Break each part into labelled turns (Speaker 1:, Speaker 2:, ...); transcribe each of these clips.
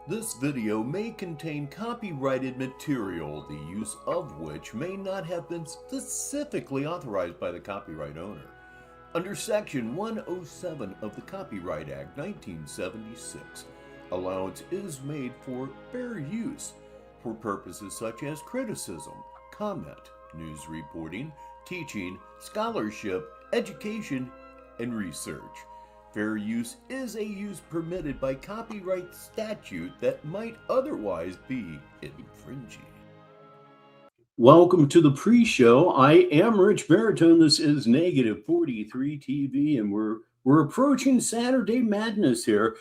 Speaker 1: This video may contain copyrighted material, the use of which may not have been specifically authorized by the copyright owner. Under Section 107 of the Copyright Act 1976, allowance is made for fair use for purposes such as criticism, comment, news reporting, teaching, scholarship, education, and research. Fair use is a use permitted by copyright statute that might otherwise be infringing. Welcome to the pre-show. I am Rich Baritone. This is Negative 43TV, and we're approaching Saturday Madness here.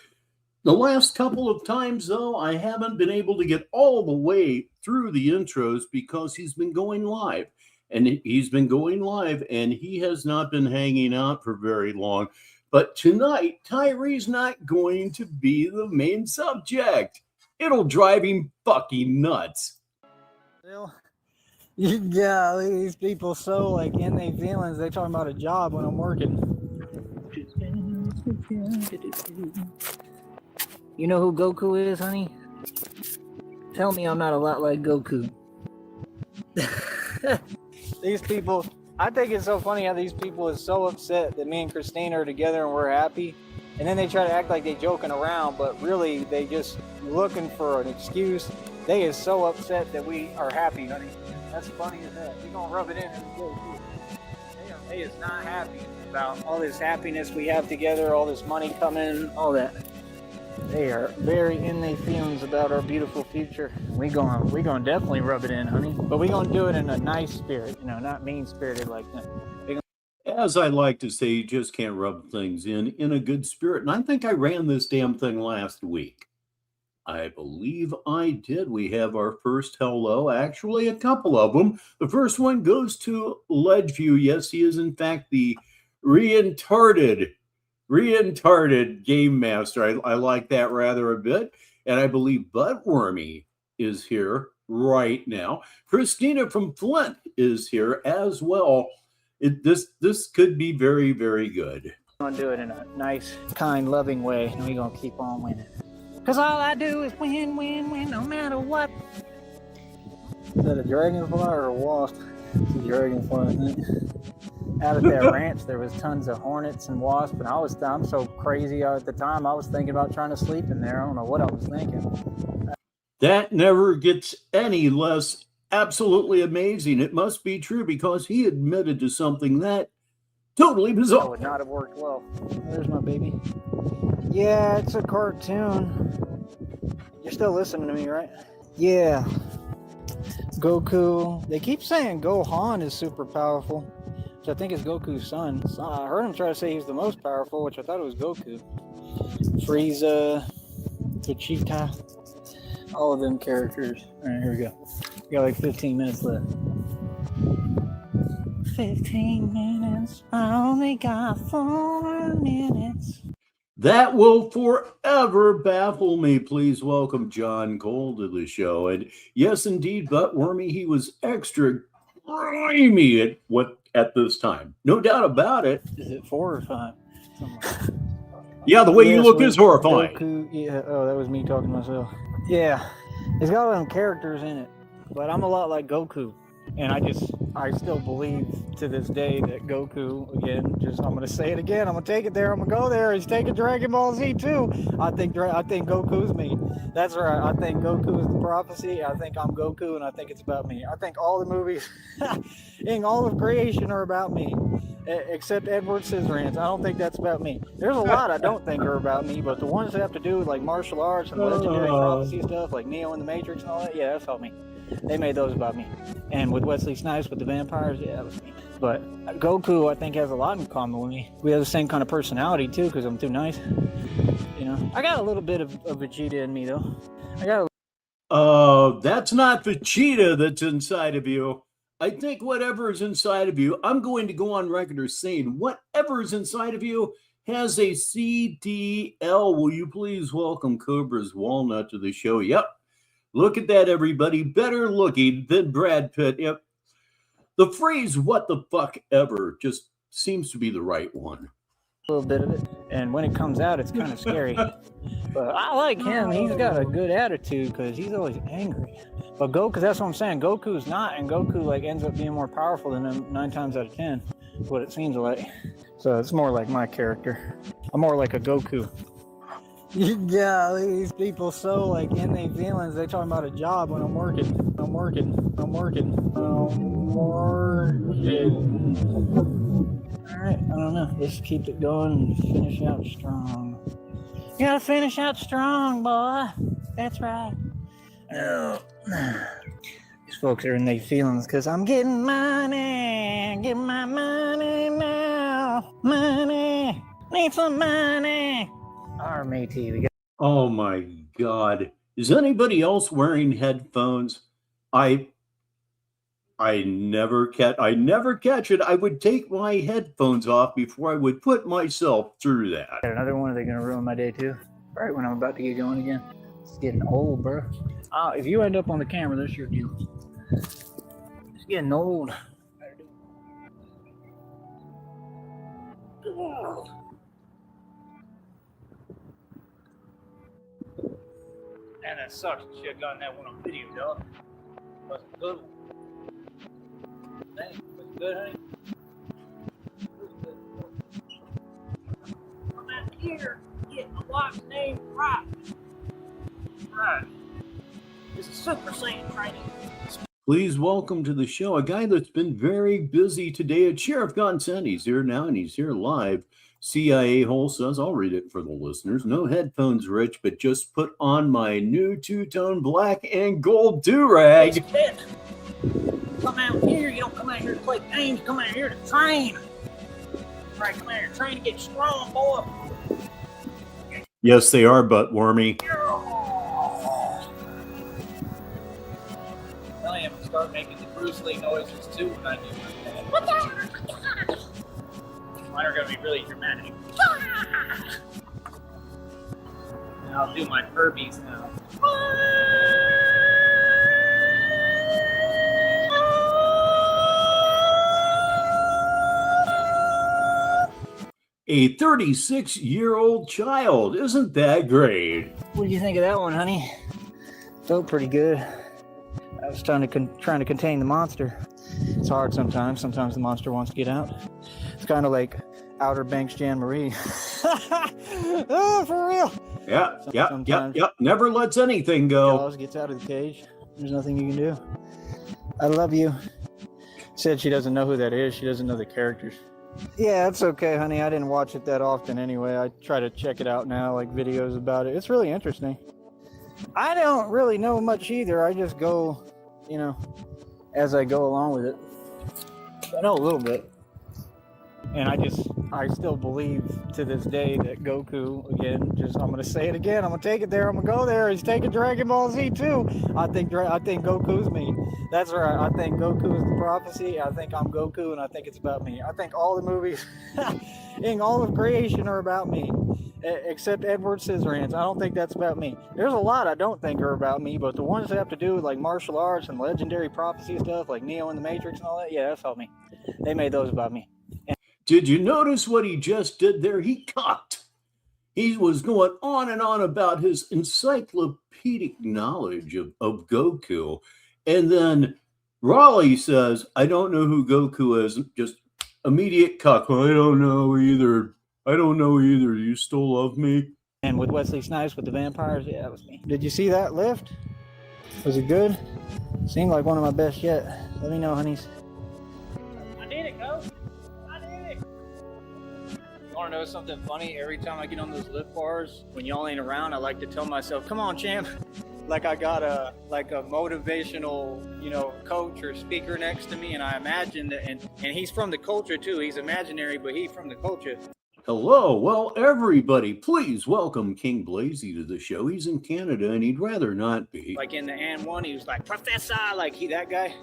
Speaker 1: The last couple of times, though, I haven't been able to get all the way through the intros because he's been going live. And he's been going live, and he has not been hanging out for very long. But tonight, Tyree's not going to be the main subject. It'll drive him fucking nuts.
Speaker 2: Well, yeah, these people so like in their feelings. They talking about a job when I'm working. You know who Goku is, honey? Tell me I'm not a lot like Goku. These people, I think it's so funny how these people is so upset that me and Christina are together and we're happy. And then they try to act like they joking around, but really they just looking for an excuse. They is so upset that we are happy, honey. That's funny as that. You're going to rub it in every day, too. They is not happy about all this happiness we have together, all this money coming, all that. They are very in their feelings about our beautiful future. We gonna definitely rub it in, honey. But we gonna do it in a nice spirit, not mean-spirited like that.
Speaker 1: As I like to say, you just can't rub things in a good spirit. And I think I ran this damn thing last week. I believe I did. We have our first hello, actually a couple of them. The first one goes to Ledgeview. Yes, he is in fact the reintarted game master. I like that rather a bit. And I believe Buttwormy is here right now. Christina from Flint is here as well. This could be very, very good.
Speaker 2: I'm gonna do it in a nice, kind, loving way, and we're gonna keep on winning. Cause all I do is win, no matter what. Is that a dragonfly or a wasp? It's a dragonfly, I think. Out at that ranch, there was tons of hornets and wasps, and I'm so crazy at the time. I was thinking about trying to sleep in there. I don't know what I was thinking.
Speaker 1: That never gets any less absolutely amazing. It must be true because he admitted to something that totally bizarre.
Speaker 2: That would not have worked well. There's my baby. Yeah, it's a cartoon. You're still listening to me, right? Yeah. Goku. They keep saying Gohan is super powerful, which I think is Goku's son. So I heard him try to say he's the most powerful, which I thought it was Goku. Frieza, Vegeta, all of them characters. All right, here we go. We got like 15 minutes left. 15 minutes. I only got 4 minutes.
Speaker 1: That will forever baffle me. Please welcome John Cole to the show. And yes, indeed, Buttwormy, he was extra grimy at this time. No doubt about it.
Speaker 2: Is it 4 or 5?
Speaker 1: Yeah, the way you look is horrifying.
Speaker 2: Goku, yeah, that was me talking to myself. Yeah, it's got them characters in it, but I'm a lot like Goku. And I still believe to this day that Goku, again, I'm going to say it again. I'm going to take it there. I'm going to go there. He's taking Dragon Ball Z too. I think Goku's me. That's right. I think Goku is the prophecy. I think I'm Goku, and I think it's about me. I think all the movies in all of creation are about me, except Edward Scissorhands. I don't think that's about me. There's a lot I don't think are about me, but the ones that have to do with like martial arts and legendary prophecy stuff, like Neo in the Matrix and all that, yeah, that's about me. They made those about me. And with Wesley Snipes with the vampires, yeah, that was me. But Goku, I think, has a lot in common with me. We have the same kind of personality, too, because I'm too nice. I got a little bit of Vegeta in me, though.
Speaker 1: That's not Vegeta that's inside of you. I think whatever is inside of you, I'm going to go on record as saying whatever is inside of you has a CDL. Will you please welcome Cobra's Walnut to the show? Yep. Look at that, everybody. Better looking than Brad Pitt. Yep. The phrase, what the fuck ever, just seems to be the right one.
Speaker 2: little bit of it. And when it comes out, it's kind of scary. But I like him. He's got a good attitude because he's always angry. But Goku, that's what I'm saying. Goku's not, and Goku like ends up being more powerful than him 9 times out of 10. Is what it seems like. So it's more like my character. I'm more like a Goku. Yeah, these people so like in their feelings. They talking about a job when I'm working. All right, I don't know. Just keep it going and finish out strong. You gotta finish out strong, boy. That's right. No. These folks are in their feelings because I'm getting money. Get my money now. Money. Need some money. Army TV.
Speaker 1: Oh my God. Is anybody else wearing headphones? I never catch it. I would take my headphones off before I would put myself through that.
Speaker 2: Another one, are they going to ruin my day too? Right when I'm about to get going again. It's getting old, bro. If you end up on the camera, that's your deal. It's getting old. Man, that sucks. You should have gotten that one on video, dog. That's a good one. Dang, was it good, honey? I'm out here getting my wife's name right. Right. This is Super Saiyan training.
Speaker 1: Please welcome to the show a guy that's been very busy today. It's Sheriff Gonsen. He's here now and he's here live. CIA Hole says, I'll read it for the listeners. No headphones, Rich, but just put on my new two-tone black and gold do-rag.
Speaker 2: Come out here. You don't come out here to play games. You come out here to train. Right, come out here to train to get strong, boy.
Speaker 1: Yes, they are, butt wormy.
Speaker 2: I am start making the Bruce Lee noises too when I do that. Mine are going to be really dramatic. And I'll do my Furbies now.
Speaker 1: A 36-year-old child. Isn't that great?
Speaker 2: What do you think of that one, honey? Felt pretty good. I was trying to contain the monster. It's hard sometimes. Sometimes the monster wants to get out. It's kind of like Outer Banks Jan Marie. Oh, for real.
Speaker 1: Yep. Never lets anything go.
Speaker 2: Jaws gets out of the cage. There's nothing you can do. I love you. Said she doesn't know who that is. She doesn't know the characters. Yeah, it's okay, honey. I didn't watch it that often anyway. I try to check it out now, like videos about it. It's really interesting. I don't really know much either. I just go, as I go along with it. I know a little bit. And I still believe to this day that Goku, again, I'm going to say it again. I'm going to take it there. I'm going to go there. He's taking Dragon Ball Z too. I think Goku's me. That's right. I think Goku is the prophecy. I think I'm Goku, and I think it's about me. I think all the movies in all of creation are about me, except Edward Scissorhands. I don't think that's about me. There's a lot I don't think are about me, but the ones that have to do with like martial arts and legendary prophecy stuff, like Neo in the Matrix and all that, yeah, that's all me. They made those about me.
Speaker 1: Did you notice what he just did there? He cocked. He was going on and on about his encyclopedic knowledge of Goku. And then Raleigh says, I don't know who Goku is. Just immediate cuck. I don't know either. You still love me?
Speaker 2: And with Wesley Snipes with the vampires, yeah, that was me. Did you see that lift? Was it good? Seemed like one of my best yet. Let me know, honeys. I did it, Coach. You want to know something funny? Every time I get on those lift bars, when y'all ain't around, I like to tell myself, come on, champ. Like I got a motivational, coach or speaker next to me, and I imagine that, and he's from the culture too. He's imaginary, but he's from the culture.
Speaker 1: Hello. Well, everybody, please welcome King Blazy to the show. He's in Canada, and he'd rather not be.
Speaker 2: Like in the And One, he was like, Professor, like that guy.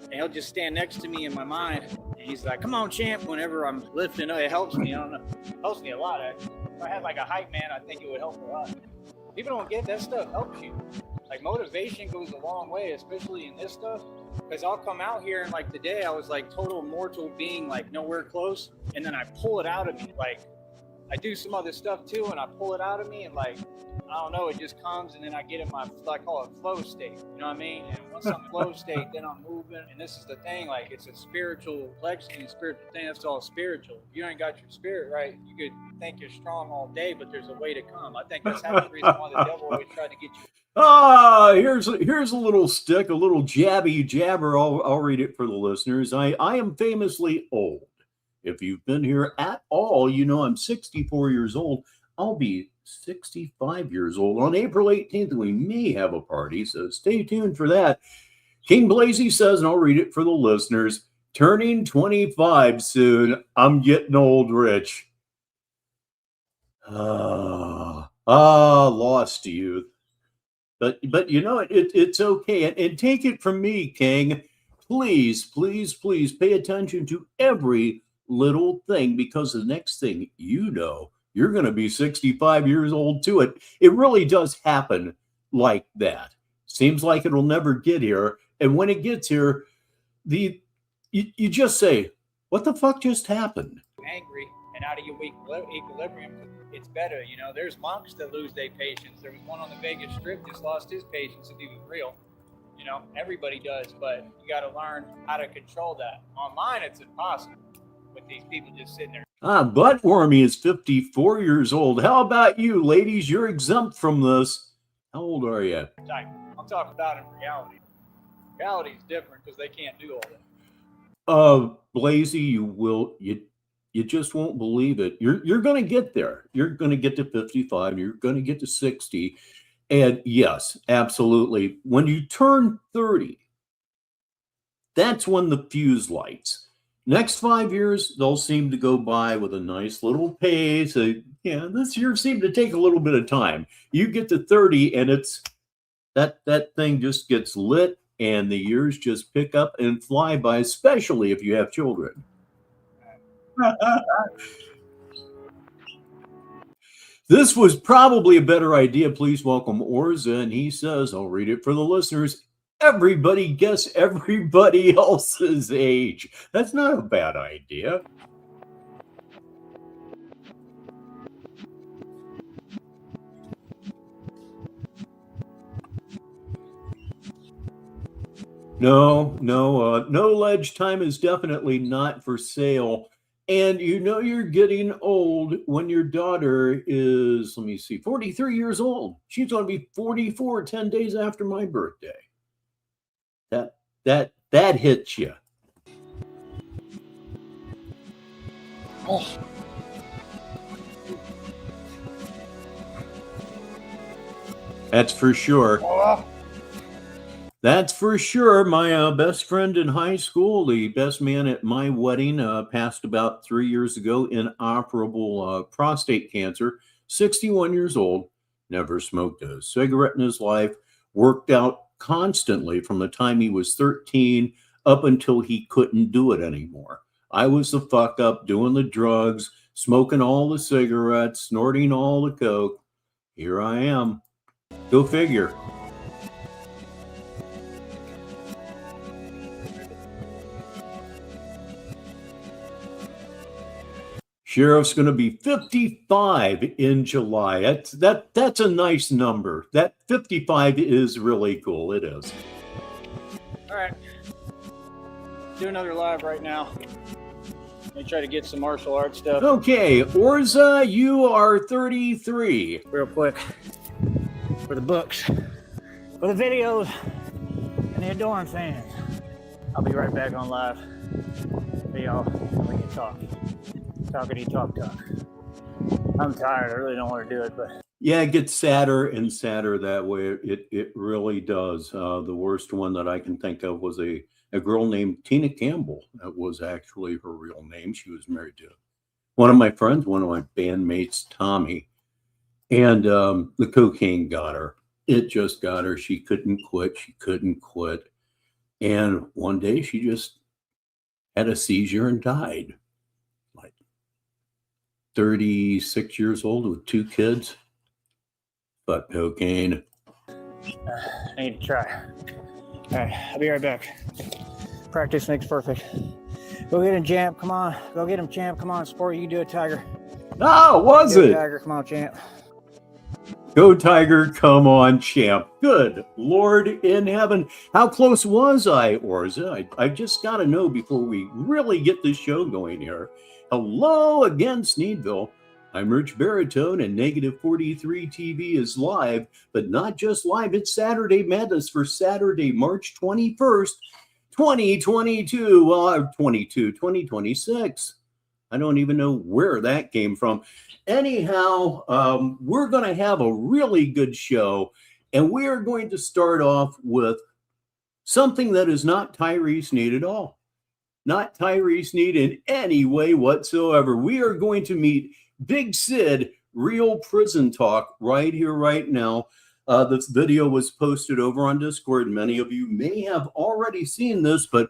Speaker 2: And he'll just stand next to me in my mind. And he's like, come on, champ, whenever I'm lifting. It helps me. I don't know. It helps me a lot, actually. If I had like a hype man, I think it would help a lot. People don't get that stuff helps you. Like motivation goes a long way, especially in this stuff. Because I'll come out here and like today I was like total mortal being, like nowhere close. And then I pull it out of me. Like I do some other stuff too, and I pull it out of me, and like, I don't know, it just comes, and then I get in my, I call it flow state. You know what I mean? And once I'm flow state, then I'm moving. And this is the thing, like, it's a spiritual complexity, spiritual thing. That's all spiritual. If you ain't got your spirit right, you could think you're strong all day, but there's a way to come. I think that's half the reason why the devil always tried to get you.
Speaker 1: Here's a little stick, a little jabby jabber. I'll read it for the listeners. I am famously old. If you've been here at all, you know I'm 64 years old. I'll be 65 years old on April 18th. We may have a party, so stay tuned for that. King Blazy says, and I'll read it for the listeners, turning 25 soon. I'm getting old, Rich. Lost youth. But you know, it's okay. And take it from me, King. Please, please, please pay attention to every little thing, because the next thing you know, you're going to be 65 years old too. It really does happen like that. Seems like it'll never get here. And when it gets here, you just say, what the fuck just happened?
Speaker 2: Angry and out of your equilibrium, it's better. You know, there's monks that lose their patience. There was one on the Vegas Strip just lost his patience if he was real. You know, everybody does, but you got to learn how to control that. Online, it's impossible with these people just sitting there.
Speaker 1: Buttwormy is 54 years old. How about you, ladies? You're exempt from this. How old are you?
Speaker 2: I'm talking about in reality. Reality is different because they can't do all that.
Speaker 1: Blazy, you just won't believe it. You're going to get there. You're going to get to 55. You're going to get to 60. And yes, absolutely. When you turn 30, that's when the fuse lights. Next 5 years, they'll seem to go by with a nice little pace. This year seemed to take a little bit of time. You get to 30, and it's that thing just gets lit, and the years just pick up and fly by, especially if you have children. This was probably a better idea. Please welcome Orza, and he says, I'll read it for the listeners. Everybody guess everybody else's age. That's not a bad idea. No ledge time is definitely not for sale. And you know you're getting old when your daughter is, 43 years old. She's going to be 44 10 days after my birthday. That hits you. Oh. That's for sure. Oh. That's for sure. My best friend in high school, the best man at my wedding, passed about 3 years ago, inoperable prostate cancer, 61 years old, never smoked a cigarette in his life, worked out constantly from the time he was 13 up until he couldn't do it anymore. I was the fuck up doing the drugs, smoking all the cigarettes, snorting all the coke. Here I am. Go figure. Sheriff's going to be 55 in July. That's a nice number. That 55 is really cool. It is.
Speaker 2: All right. Do another live right now. Let me try to get some martial arts stuff.
Speaker 1: Okay, Orza, you are 33.
Speaker 2: Real quick. For the books. For the videos. And the adoring fans. I'll be right back on live. For y'all. We can talk. Talkity talk. I'm tired. I really don't want to do it, but
Speaker 1: yeah, it gets sadder and sadder that way. It really does. The worst one that I can think of was a girl named Tina Campbell. That was actually her real name. She was married to one of my friends, one of my bandmates, Tommy, and the cocaine got her. It just got her. She couldn't quit. And one day she just had a seizure and died. 36 years old with 2 kids, but cocaine.
Speaker 2: I need to try. All right, I'll be right back. Practice makes perfect. Go get him, champ. Come on. Go get him, champ. Come on, sport. You can do it, Tiger.
Speaker 1: Oh, was
Speaker 2: Go
Speaker 1: it?
Speaker 2: Tiger, come on, champ.
Speaker 1: Go Tiger, come on, champ. Good Lord in heaven. How close was I, Orza? I just got to know before we really get this show going here. Hello again, Sneedville. I'm Rich Baritone, and Negative 43 TV is live, but not just live. It's Saturday Madness for Saturday, March 21st, 2022. Well, 2026. I don't even know where that came from. Anyhow, we're going to have a really good show, and we are going to start off with something that is not Tyree Sneed at all. Not Tyree Sneed in any way whatsoever. We are going to meet Big Sid, Real Prison Talk, right here, right now. This video was posted over on Discord. Many of you may have already seen this, but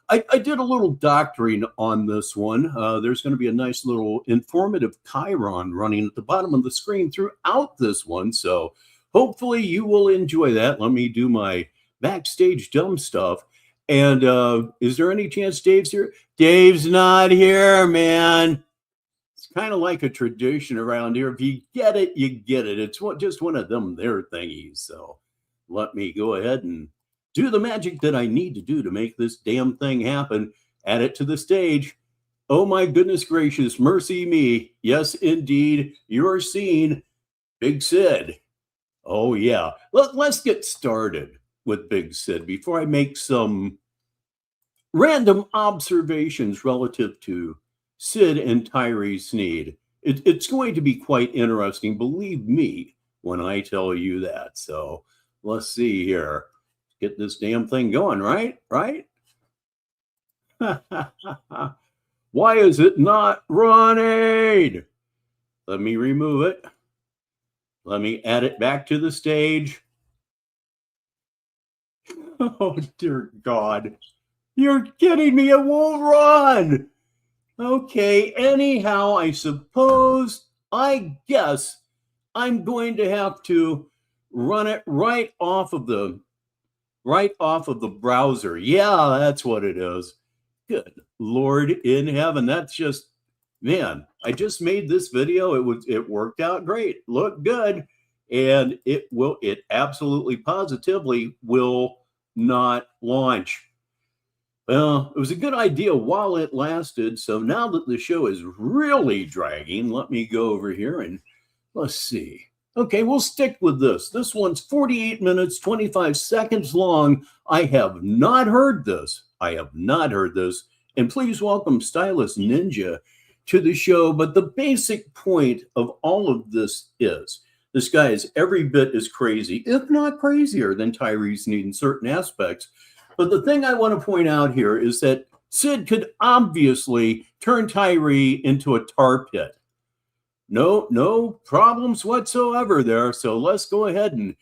Speaker 1: I did a little doctoring on this one. There's going to be a nice little informative chyron running at the bottom of the screen throughout this one. So hopefully you will enjoy that. Let me do my backstage dumb stuff. And is there any chance Dave's here? Dave's not here, man. It's kind of like a tradition around here. If you get it, you get it. It's just one of them there thingies. So let me go ahead and do the magic that I need to do to make this damn thing happen. Add it to the stage. Oh my goodness gracious, mercy me. Yes, indeed, you're seeing Big Sid. Oh yeah, let's get started with Big Sid before I make some random observations relative to Sid and Tyree Sneed. It's going to be quite interesting, believe me, when I tell you that. So let's see here. Get this damn thing going, right? Why is it not running? Let me remove it. Let me add it back to the stage. Oh, dear God. You're kidding me. It won't run. Okay, anyhow, I guess I'm going to have to run it right off of the browser. Yeah, that's what it is. Good Lord in heaven. That's just, man, I just made this video. It worked out great. Looked good. And it absolutely positively will not launch. Well, it was a good idea while it lasted. So now that the show is really dragging, let me go over here and let's see. Okay, we'll stick with this. This one's 48 minutes, 25 seconds long. I have not heard this. And please welcome Stylist Ninja to the show. But the basic point of all of this is this guy is every bit as crazy, if not crazier, than Tyree Sneed in certain aspects. But the thing I want to point out here is that Sid could obviously turn Tyree into a tar pit. No problems whatsoever there. So let's go ahead and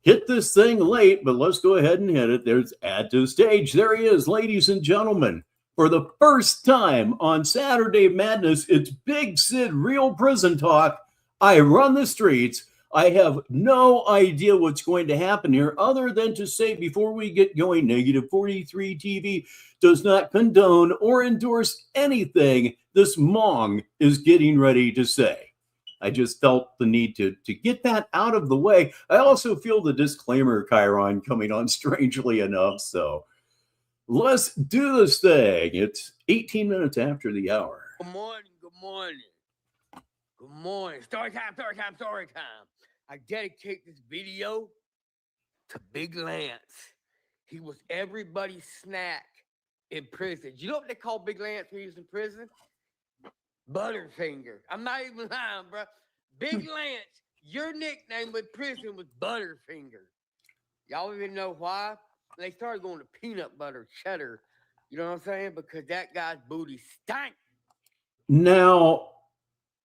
Speaker 1: hit this thing late, but let's go ahead and hit it. There's add to stage. There he is, ladies and gentlemen. For the first time on Saturday Madness, it's Big Sid, Real Prison Talk. I run the streets. I have no idea what's going to happen here other than to say before we get going, Negative 43 TV does not condone or endorse anything this Mong is getting ready to say. I just felt the need to get that out of the way. I also feel the disclaimer chyron coming on strangely enough. So let's do this thing. It's 18 minutes after the hour.
Speaker 3: Good morning. Story time. I dedicate this video to Big Lance. He was everybody's snack in prison. You know what they call Big Lance when he was in prison? Butterfinger. I'm not even lying, bro. Big Lance, your nickname in prison was Butterfinger. Y'all even know why? They started going to peanut butter, cheddar. You know what I'm saying? Because that guy's booty stank.
Speaker 1: Now,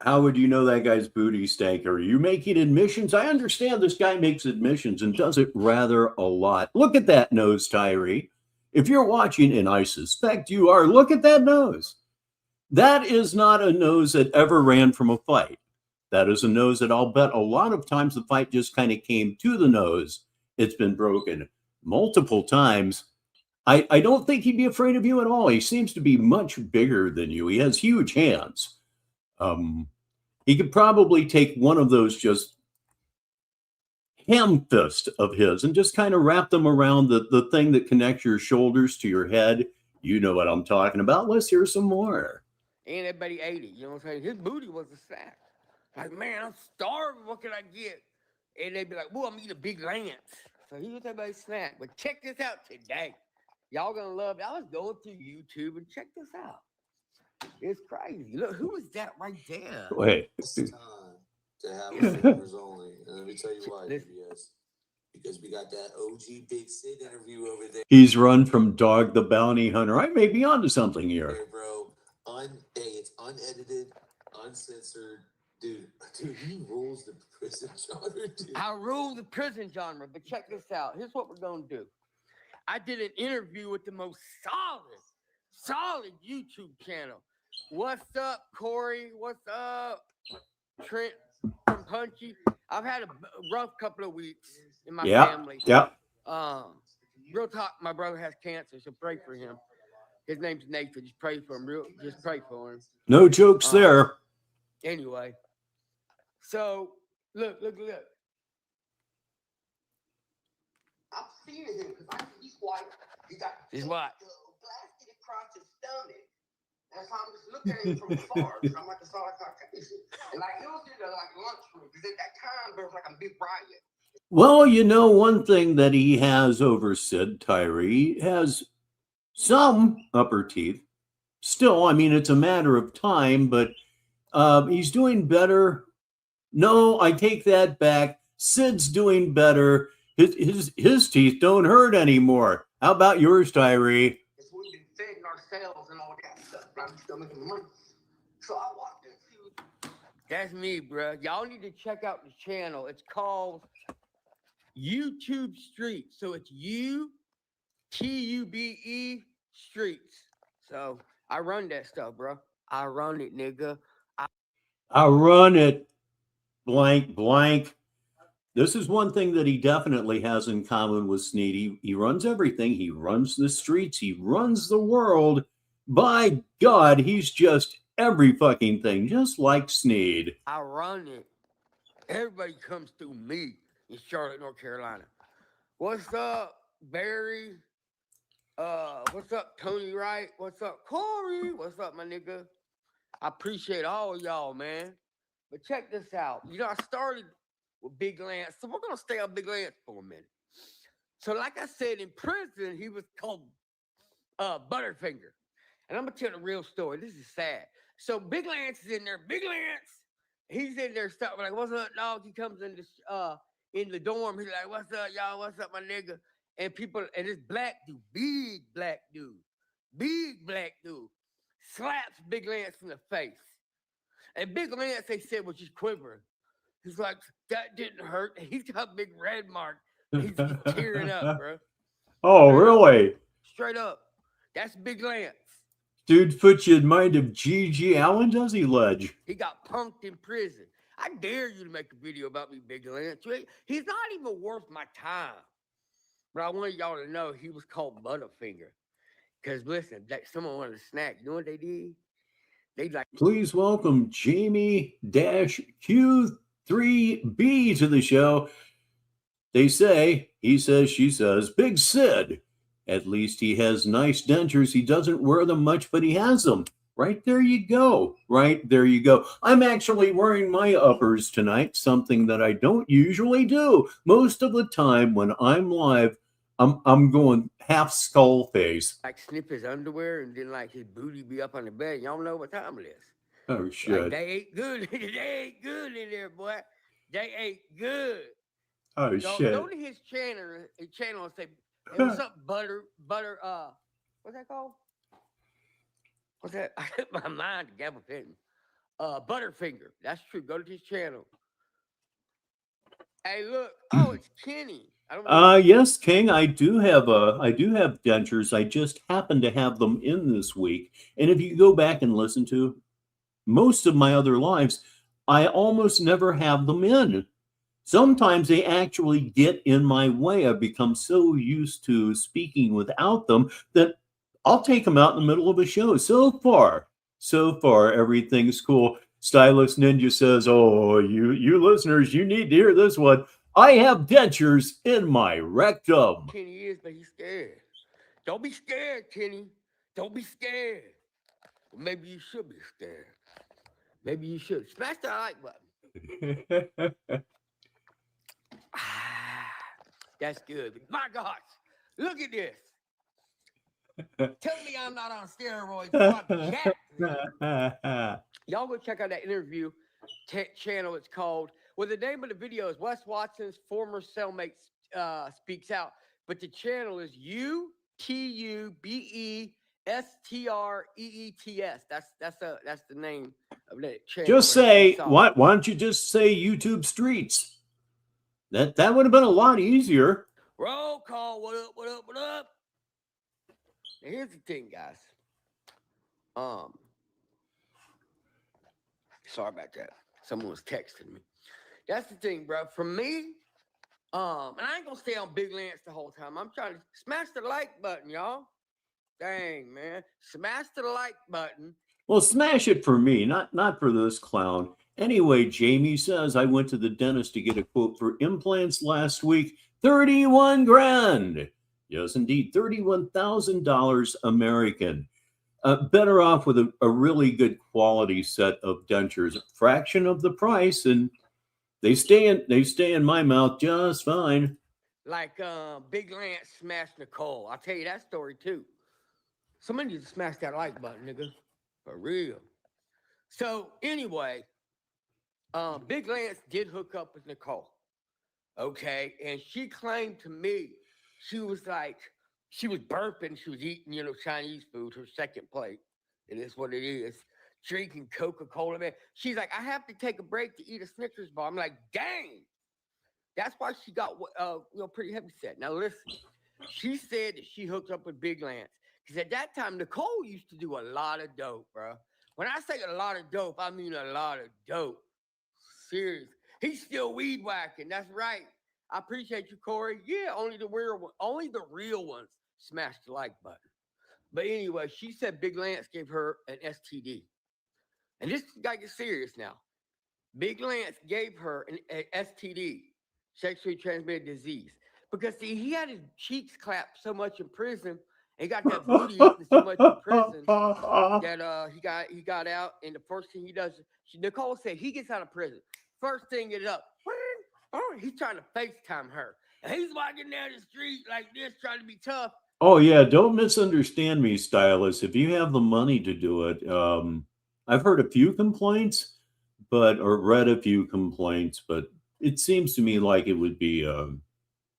Speaker 1: how would you know that guy's booty stank? Are you making admissions? I understand this guy makes admissions and does it rather a lot. Look at that nose, Tyree. If you're watching, and I suspect you are, look at that nose. That is not a nose that ever ran from a fight. That is a nose that I'll bet a lot of times the fight just kind of came to the nose. It's been broken multiple times. I don't think he'd be afraid of you at all. He seems to be much bigger than you. He has huge hands. He could probably take one of those just ham fist of his and just kind of wrap them around the thing that connects your shoulders to your head. You know what I'm talking about. Let's hear some more.
Speaker 3: And everybody ate it. You know what I'm saying? His booty was a snack. Like, man, I'm starving. What can I get? And they'd be like, well, I'm eating a big Lance. So he was everybody's snack. But check this out today. Y'all gonna love it. I was going through YouTube and check this out. It's crazy. Look, who is that right there?
Speaker 1: Wait.
Speaker 4: It's time to have a fingers only. And let me tell you why, BBS. Because we got that OG Big Sid interview over there.
Speaker 1: He's run from Dog the Bounty Hunter. I may be onto something here.
Speaker 4: Hey, bro. It's unedited, uncensored. Dude, he rules the prison genre, dude.
Speaker 3: I rule the prison genre, but check this out. Here's what we're gonna do. I did an interview with the most solid YouTube channel. What's up, Corey? What's up, Trent from Punchy? I've had a rough couple of weeks in my family.
Speaker 1: Yep.
Speaker 3: Real talk, my brother has cancer, so pray for him. His name's Nathan. Just pray for him. Just pray for him.
Speaker 1: No jokes there.
Speaker 3: Anyway, so look. I'm seeing him because he's white. He got his what? Blasted across his stomach. That's how I'm just looking at him from afar. I'm like a solid Caucasian. And like it was in the lunchroom because at that time there was like a big riot.
Speaker 1: Well, you know, one thing that he has over Sid Tyree has some upper teeth. Still, I mean, it's a matter of time, but he's doing better. No, I take that back. Sid's doing better. His teeth don't hurt anymore. How about yours, Tyree?
Speaker 3: It's we've been feeding ourselves and all that stuff. But I'm still making money. So I walked into. That's me, bro. Y'all need to check out the channel. It's called YouTube Streets. So it's YouTube Streets. So I run that stuff, bro. I run it, nigga.
Speaker 1: I run it. Blank. This is one thing that he definitely has in common with Sneed. He runs everything. He runs the streets. He runs the world. By God, he's just every fucking thing, just like Sneed.
Speaker 3: I run it. Everybody comes through me in Charlotte, North Carolina. What's up, Barry? What's up, Tony Wright? What's up, Corey? What's up, my nigga? I appreciate all y'all, man. But check this out. You know, I started with Big Lance, so we're gonna stay on Big Lance for a minute. So, like I said, in prison, he was called Butterfinger. And I'm gonna tell the real story. This is sad. So Big Lance is in there. Big Lance, he's in there stuff like, "What's up, dog?" He comes in the dorm. He's like, "What's up, y'all? What's up, my nigga?" And people, and this black dude, big black dude, slaps Big Lance in the face. And Big Lance, they said, was just quivering. He's like, "That didn't hurt." He's got a big red mark. He's tearing up, bro.
Speaker 1: Oh, really?
Speaker 3: Straight up. That's Big Lance.
Speaker 1: Dude puts you in mind of G.G. Allen, does he, Ledge?
Speaker 3: He got punked in prison. I dare you to make a video about me, Big Lance. He's not even worth my time. But I want y'all to know he was called Butterfinger. Because listen, someone wanted a snack. You know what they did? They like,
Speaker 1: please welcome Jamie-Q3B to the show. They say, he says, she says, Big Sid. At least he has nice dentures. He doesn't wear them much, but he has them. Right there you go. Right there you go. I'm actually wearing my uppers tonight, something that I don't usually do. Most of the time when I'm live, I'm going half skull face.
Speaker 3: like snip his underwear and then like his booty be up on the bed. Y'all know what time it is.
Speaker 1: Oh, shit.
Speaker 3: Like, they ate good. They ate good in there, boy. They ate good.
Speaker 1: Oh,
Speaker 3: So
Speaker 1: shit.
Speaker 3: go to his channel and say, "Hey, what's up, butter, what's that called? What's that? I hit my mind to Gabba Fenton. Butterfinger. That's true. Go to his channel. Hey, look. Oh, it's Kenny. I don't know.
Speaker 1: Yes, King. I do have dentures. I just happen to have them in this week. And if you go back and listen to most of my other lives, I almost never have them in. Sometimes they actually get in my way. I've become so used to speaking without them that I'll take them out in the middle of a show. So far, everything's cool. Stylist Ninja says, oh, you listeners, you need to hear this one. I have dentures in my rectum.
Speaker 3: Kenny is, but he's scared. Don't be scared, Kenny. Don't be scared. Well, maybe you should be scared. Maybe you should. Smash that like button. That's good. My gosh, look at this. Tell me I'm not on steroids. Y'all go check out that interview channel. It's called, well, the name of the video is Wes Watson's former cellmate speaks out, but the channel is YouTubeStreets. That's the name of that channel.
Speaker 1: Just say, why don't you just say YouTube Streets? That would have been a lot easier.
Speaker 3: Roll call. What up? What up? What up? Now, here's the thing, guys. Sorry about that. Someone was texting me. That's the thing, bro. For me, and I ain't gonna stay on Big Lance the whole time. I'm trying to smash the like button, y'all. Dang, man. Smash the like button.
Speaker 1: Well, smash it for me, not for this clown. Anyway, Jamie says, I went to the dentist to get a quote for implants last week. 31 grand. Yes, indeed. $31,000 American. Better off with a really good quality set of dentures. A fraction of the price, and they stay in my mouth just fine.
Speaker 3: Like Big Lance smashed Nicole. I'll tell you that story too. Somebody needs to smash that like button, nigga. For real. So anyway, Big Lance did hook up with Nicole. Okay. And she claimed to me, she was burping. She was eating, Chinese food, her second plate. It is what it is. Drinking Coca-Cola, man. She's like, I have to take a break to eat a Snickers bar. I'm like, dang. That's why she got, pretty heavy set. Now listen, she said that she hooked up with Big Lance. Because at that time, Nicole used to do a lot of dope, bro. When I say a lot of dope, I mean a lot of dope. Serious. He's still weed whacking. That's right. I appreciate you, Corey. Yeah, only the real ones smash the like button. But anyway, she said Big Lance gave her an STD. And this guy gets serious now. Big Lance gave her an STD, sexually transmitted disease. Because, see, he had his cheeks clapped so much in prison. He got that booty eaten so much in prison that he got out, and the first thing he does, Nicole said he gets out of prison. First thing is up, he's trying to FaceTime her, and he's walking down the street like this, trying to be tough.
Speaker 1: Oh yeah, don't misunderstand me, stylist. If you have the money to do it, I've heard a few complaints, or read a few complaints, but it seems to me like it would be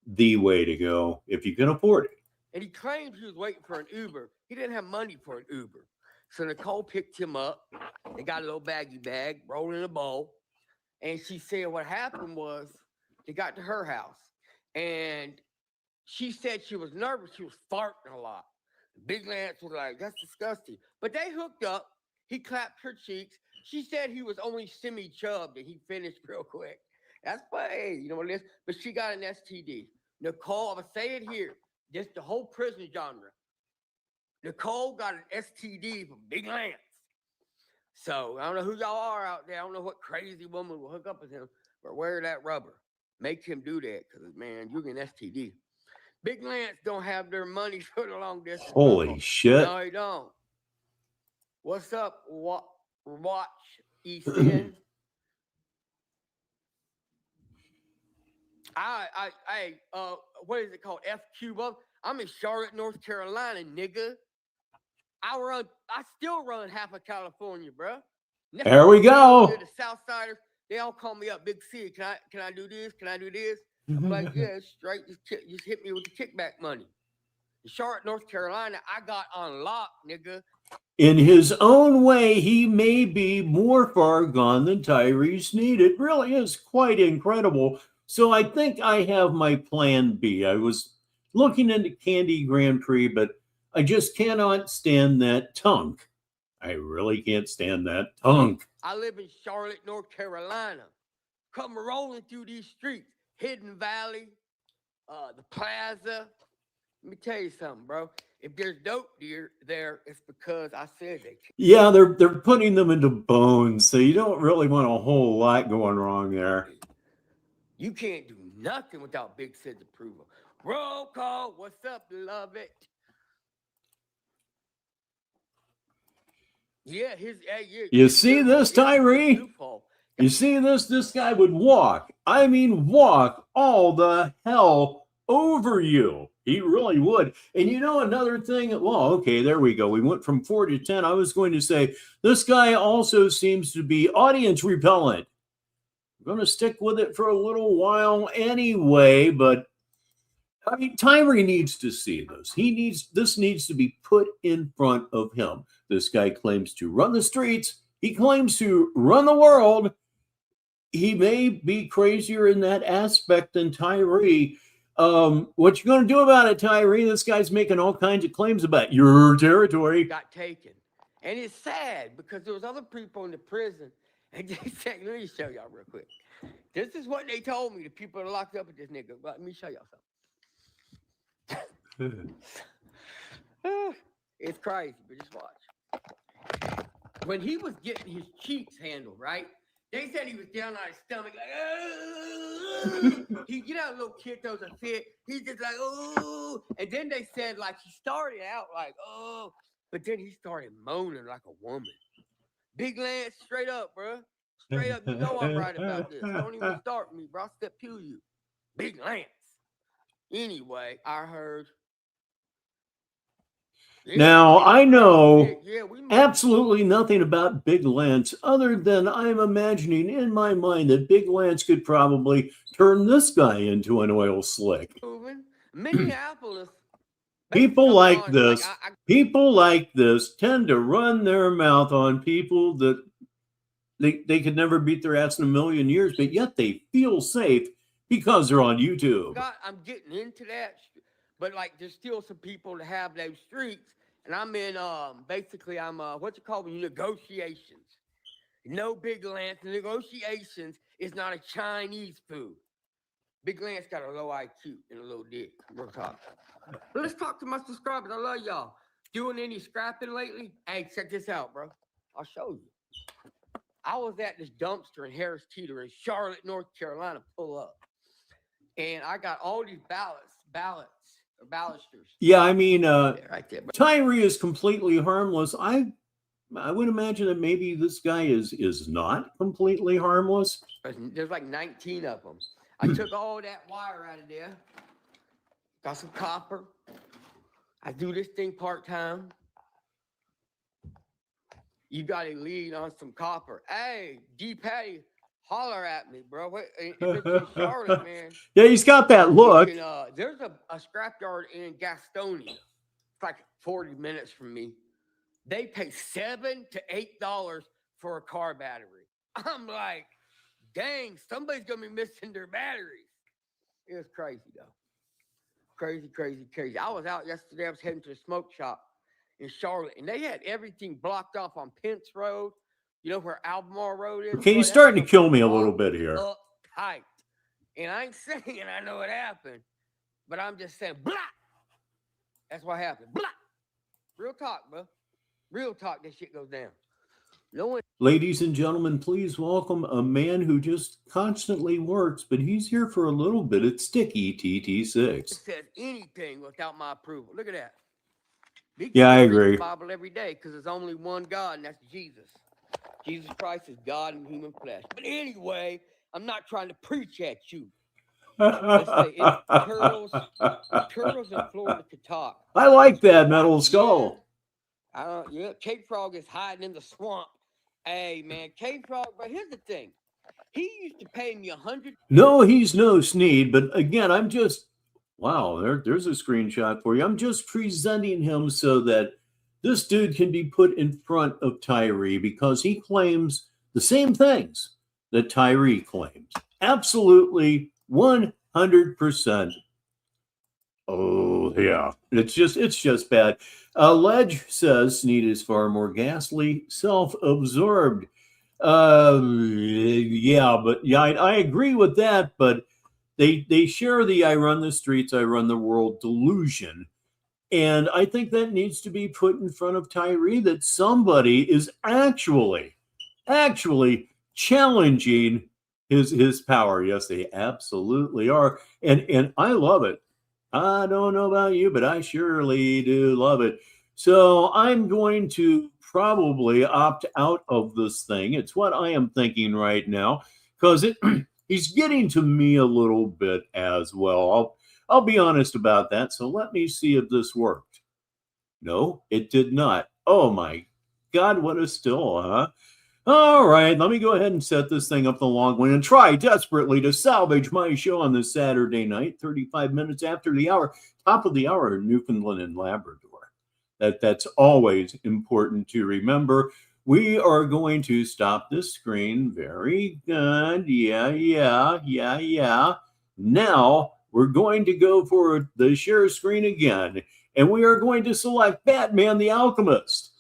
Speaker 1: the way to go if you can afford it.
Speaker 3: And he claimed he was waiting for an Uber. He didn't have money for an Uber. So Nicole picked him up. They got a little baggy bag, rolled in a bowl. And she said what happened was they got to her house. And she said she was nervous. She was farting a lot. Big Lance was like, that's disgusting. But they hooked up. He clapped her cheeks. She said he was only semi-chubbed and he finished real quick. That's funny. You know what it is? But she got an STD. Nicole, I'm going to say it here. This the whole prison genre. Nicole got an STD from Big Lance. So I don't know who y'all are out there. I don't know what crazy woman will hook up with him, but wear that rubber. Make him do that, because man, you get an STD. Big Lance don't have their money for the long distance.
Speaker 1: Holy shit.
Speaker 3: No, he don't. What's up? Watch East End. What is it called? F Cuba. I'm in Charlotte, North Carolina, nigga. I still run half of California, bro.
Speaker 1: There we go.
Speaker 3: The Southsiders, they all call me up, Big C. Can I do this? Can I do this? I'm like, yeah, straight. Just hit me with the kickback money. In Charlotte, North Carolina, I got on lock, nigga.
Speaker 1: In his own way, he may be more far gone than Tyree Sneed. It really is quite incredible. So I think I have my plan B. I was looking into Candy Grand Prix, but I just cannot stand that tunk. I really can't stand that tunk.
Speaker 3: I live in Charlotte, North Carolina. Come rolling through these streets. Hidden Valley, the Plaza, Let me tell you something, bro. If there's dope deer there, it's because I said they.
Speaker 1: Yeah, they're putting them into bones, so you don't really want a whole lot going wrong there.
Speaker 3: You can't do nothing without Big Sid's approval. Roll call. What's up, love it? Yeah,
Speaker 1: You see this, Tyree? You see this? This guy would walk. I mean, walk all the hell over you. He really would. And you know, another thing, well, okay, there we go. We went from 4 to 10. I was going to say, this guy also seems to be audience repellent. I'm going to stick with it for a little while anyway, but I mean, Tyree needs to see this. This needs to be put in front of him. This guy claims to run the streets. He claims to run the world. He may be crazier in that aspect than Tyree. What you going to do about it, Tyree? This guy's making all kinds of claims about your territory.
Speaker 3: Got taken. And it's sad because there was other people in the prison. And they said, let me show y'all real quick. This is what they told me, the people that are locked up with this nigga. Let me show y'all something. It's crazy, but just watch. When he was getting his cheeks handled, right? They said he was down on his stomach, like, he get out, a little kid throws a fit. He's just like, oh. And then they said, like, he started out like, oh, but then he started moaning like a woman. Big Lance, straight up, bro. Straight up, you know I'm right about this. Don't even start with me, bro. I'll step to you. Big Lance. Anyway, I heard.
Speaker 1: Now, I know absolutely nothing about Big Lance other than I'm imagining in my mind that Big Lance could probably turn this guy into an oil slick.
Speaker 3: Minneapolis.
Speaker 1: People like this, people like this tend to run their mouth on people that they could never beat their ass in a million years, but yet they feel safe because they're on YouTube.
Speaker 3: I'm getting into that, but like there's still some people that have those streaks, and I'm in basically I'm what you call negotiations. No Big Lance negotiations is not a Chinese food. Big Lance got a low IQ and a low dick. We'll talk. But let's talk to my subscribers. I love y'all. Doing any scrapping lately? Hey, check this out, bro. I'll show you. I was at this dumpster in Harris Teeter in Charlotte, North Carolina, pull up. And I got all these balusters.
Speaker 1: Yeah, I mean,
Speaker 3: right there,
Speaker 1: Tyree is completely harmless. I would imagine that maybe this guy is not completely harmless.
Speaker 3: There's like 19 of them. I took all that wire out of there. Got some copper. I do this thing part-time. You got to lead on some copper. Hey, D. Patty, holler at me, bro. If it's in Charlotte, man.
Speaker 1: Yeah, he's got that look.
Speaker 3: There's a scrapyard in Gastonia. It's like 40 minutes from me. They pay $7 to $8 for a car battery. I'm like, dang, somebody's going to be missing their batteries. It was crazy, though. Crazy, crazy, crazy. I was out yesterday. I was heading to the smoke shop in Charlotte, and they had everything blocked off on Pence Road. You know where Albemarle Road is?
Speaker 1: Okay, you're starting to kill me a little bit here.
Speaker 3: Uptight. And I ain't saying I know what happened, but I'm just saying, blah. That's what happened. Blah. Real talk, bro. Real talk, this shit goes down. No one.
Speaker 1: Ladies and gentlemen, please welcome a man who just constantly works, but he's here for a little bit. It's Sticky TT6.
Speaker 3: Says anything without my approval. Look at that.
Speaker 1: Yeah, I agree.
Speaker 3: The Bible every day because there's only one God, and that's Jesus. Jesus Christ is God in human flesh. But anyway, I'm not trying to preach at you. Let's say turtles in Florida could talk.
Speaker 1: I like that metal skull.
Speaker 3: Yeah, Cave Frog is hiding in the swamp. Hey, man, Cave Frog, but here's the thing. He used to pay me $100.
Speaker 1: No, he's no Sneed, but again, I'm just, wow, there's a screenshot for you. I'm just presenting him so that this dude can be put in front of Tyree because he claims the same things that Tyree claims. Absolutely 100%. Oh, yeah. It's just bad. Ledge says Sneed is far more ghastly, self-absorbed. Yeah, but yeah, I agree with that, but they share the I run the streets, I run the world delusion. And I think that needs to be put in front of Tyree, that somebody is actually challenging his power. Yes, they absolutely are. And I love it. I don't know about you, but I surely do love it. So I'm going to probably opt out of this thing. It's what I am thinking right now, because he's getting to me a little bit as well. I'll be honest about that. So let me see if this worked. No, it did not. Oh my God, what a still, huh? All right, let me go ahead and set this thing up the long way and try desperately to salvage my show on this Saturday night, 35 minutes after the hour, top of the hour in Newfoundland and Labrador. That's always important to remember. We are going to stop this screen. Very good. Yeah. Now we're going to go for the share screen again, and we are going to select Batman the Alchemist.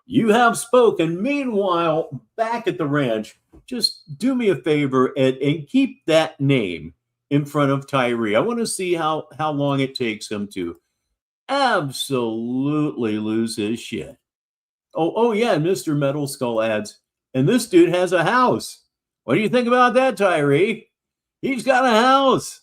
Speaker 1: You have spoken. Meanwhile, back at the ranch, just do me a favor and keep that name in front of Tyree. I want to see how long it takes him to absolutely lose his shit. Oh yeah, Mr. Metal Skull adds, and this dude has a house. What do you think about that, Tyree? He's got a house.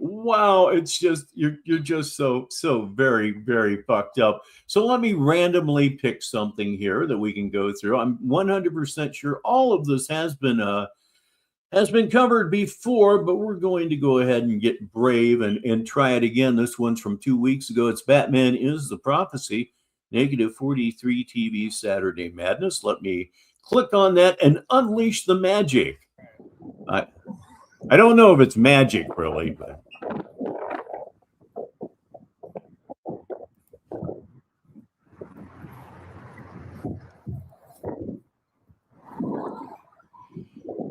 Speaker 1: Wow, it's just you're just so very, very fucked up. So let me randomly pick something here that we can go through. I'm 100% sure all of this has been covered before, but we're going to go ahead and get brave and try it again. This one's from 2 weeks ago. It's Batman is the Prophecy, negative 43 TV Saturday Madness. Let me click on that and unleash the magic. I don't know if it's magic really, but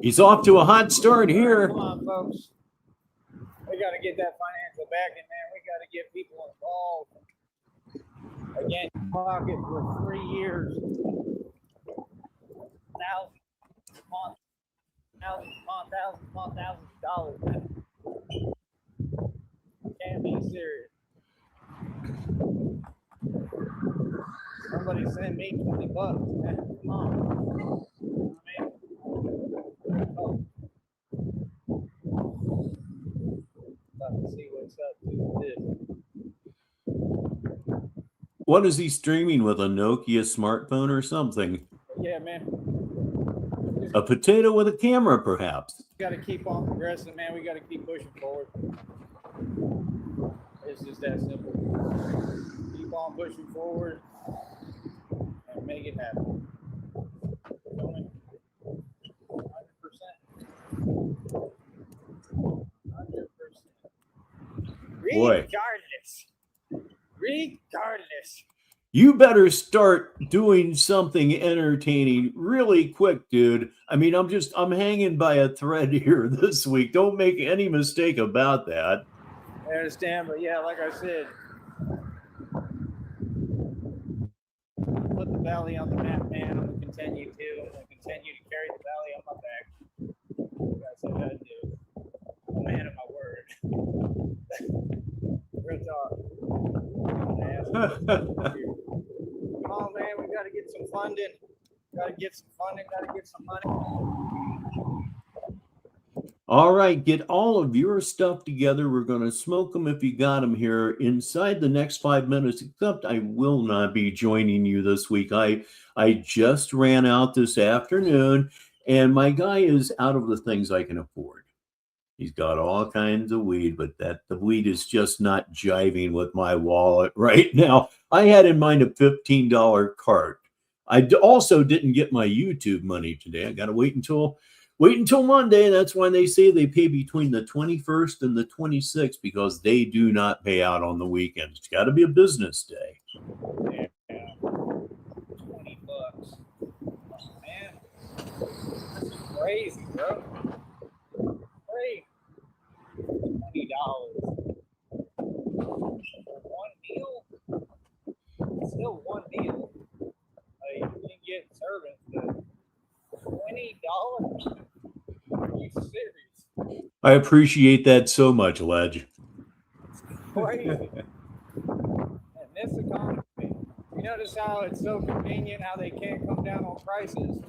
Speaker 1: he's off to a hot start here.
Speaker 2: Come on, folks. We got to get that financial backing, man. We got to get people involved. Again, pocket for 3 years. Thousands of dollars, man. Can't be serious. Somebody send me $20, man. Come on. Let's see what's up to this.
Speaker 1: What is he streaming with? A Nokia smartphone or something?
Speaker 2: Yeah, man.
Speaker 1: A potato with a camera, perhaps.
Speaker 2: Got to keep on progressing, man. We got to keep pushing forward. It's just that simple. Keep on pushing forward and make it happen. 100%. 100%.
Speaker 1: Boy.
Speaker 2: Regardless.
Speaker 1: You better start doing something entertaining really quick, dude. I mean, I'm hanging by a thread here this week. Don't make any mistake about that.
Speaker 2: I understand, but yeah, like I said, put the valley on the map, man. I'm going to continue to carry the valley on my back. That's what I do. I'm a man of my word. Real talk. Come on, man. We got to get some funding. Got to get some money.
Speaker 1: All right, get all of your stuff together. We're going to smoke them if you got them here inside the next 5 minutes, except I will not be joining you this week. I just ran out this afternoon, and my guy is out of the things I can afford. He's got all kinds of weed, but the weed is just not jiving with my wallet right now. I had in mind a $15 cart. I also didn't get my YouTube money today. I got to wait until Monday. That's why they say they pay between the 21st and the 26th, because they do not pay out on the weekends. It's got to be a business day.
Speaker 2: Yeah. $20. Man, that's crazy, bro. $20 for one meal. It's still one meal. You can get servings, but $20? Are you serious?
Speaker 1: I appreciate that so much, Ledge.
Speaker 2: crazy. In this economy, you notice how it's so convenient how they can't come down on prices,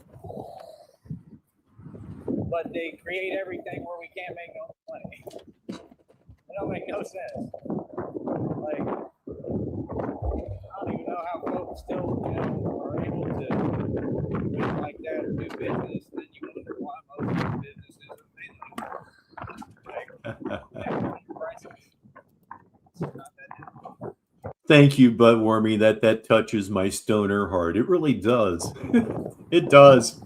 Speaker 2: but they create everything where we can't make no money. It don't make no sense. Like, I don't even know how folks still, are able to live like that or do business. Then you wonder why most of the businesses are failing. Like, prices. It's not that difficult.
Speaker 1: Thank you, Buttwormy. That touches my stoner heart. It really does. It does.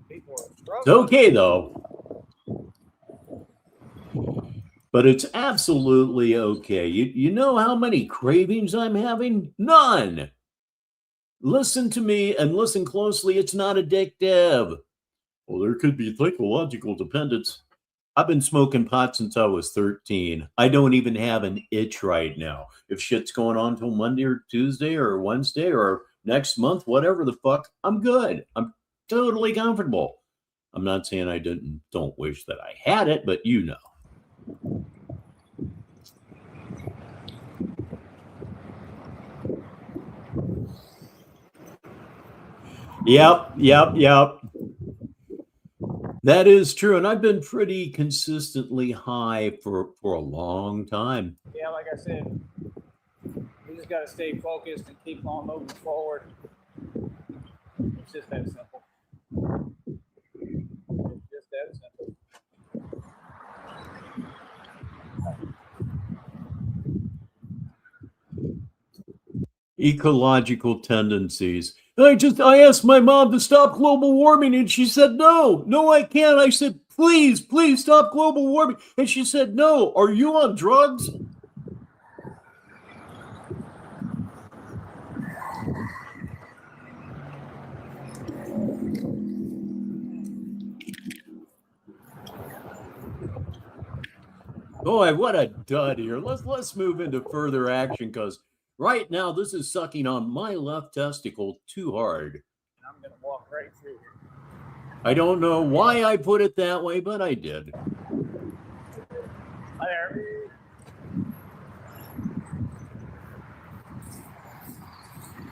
Speaker 2: People are
Speaker 1: It's
Speaker 2: struggling.
Speaker 1: okay though. But it's absolutely okay. You know how many cravings I'm having? None. Listen to me and listen closely. It's not addictive. Well, there could be psychological dependence. I've been smoking pot since I was 13. I don't even have an itch right now. If shit's going on till Monday or Tuesday or Wednesday or next month, whatever the fuck, I'm good. I'm totally comfortable. I'm not saying I don't wish that I had it, but you know. Yep. That is true. And I've been pretty consistently high for a long time.
Speaker 2: Yeah, like I said, we just got to stay focused and keep on moving forward. It's just that simple. It's just that simple.
Speaker 1: Ecological tendencies. I asked my mom to stop global warming and she said, no, I can't. I said, please stop global warming. And she said, no, are you on drugs? Boy, what a dud here. Let's move into further action because right now this is sucking on my left testicle too hard.
Speaker 2: I'm going to walk right through here.
Speaker 1: I don't know why I put it that way, but I did.
Speaker 2: Hi there.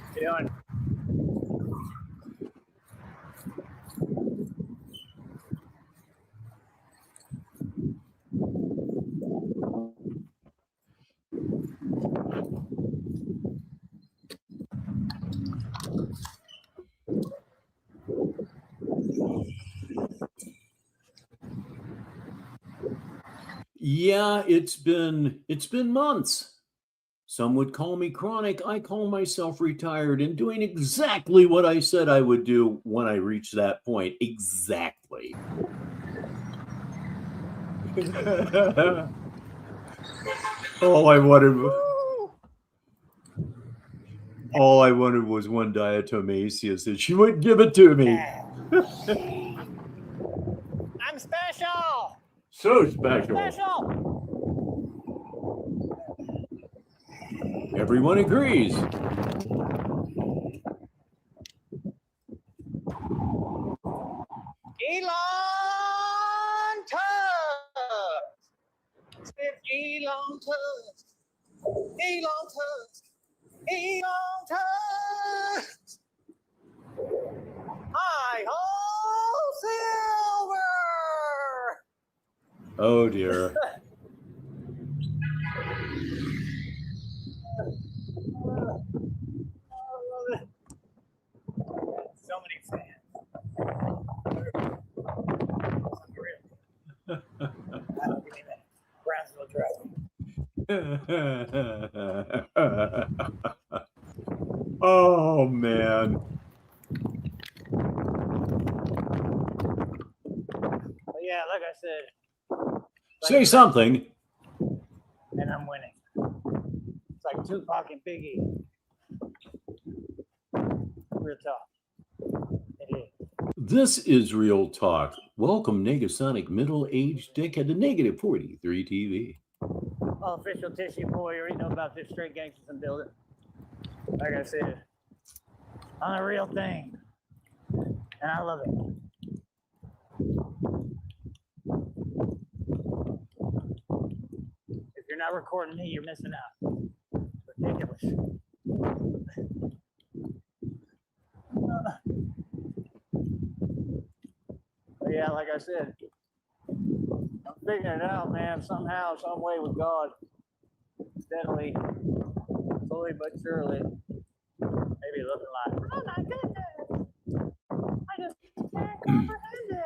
Speaker 2: How you doing?
Speaker 1: Yeah, it's been months. Some would call me chronic. I call myself retired and doing exactly what I said I would do when I reached that point. Exactly. All I wanted was one diatomaceous and she wouldn't give it to me.
Speaker 2: I'm special.
Speaker 1: So special. Everyone agrees.
Speaker 2: Elon Tusk. Elon Tusk. Elon Tusk. Elon Tusk. Hi ho, Silver.
Speaker 1: Oh dear.
Speaker 2: So many fans. Give me that. Brownsville Drive.
Speaker 1: Oh man.
Speaker 2: But yeah, like I said.
Speaker 1: Say something.
Speaker 2: And I'm winning. It's like Tupac and Biggie. Real talk. It is.
Speaker 1: This is Real Talk. Welcome, Negasonic middle-aged dickhead to Negative 43 TV.
Speaker 2: Oh, official tissue boy, you already know about this straight gangsters and building. Like I said, on a real thing. And I love it. If you're not recording me, you're missing out. Ridiculous. But yeah, like I said, I'm figuring it out, man. Somehow, some way with God, steadily, slowly but surely, maybe looking like, oh my goodness, I just can't comprehend it.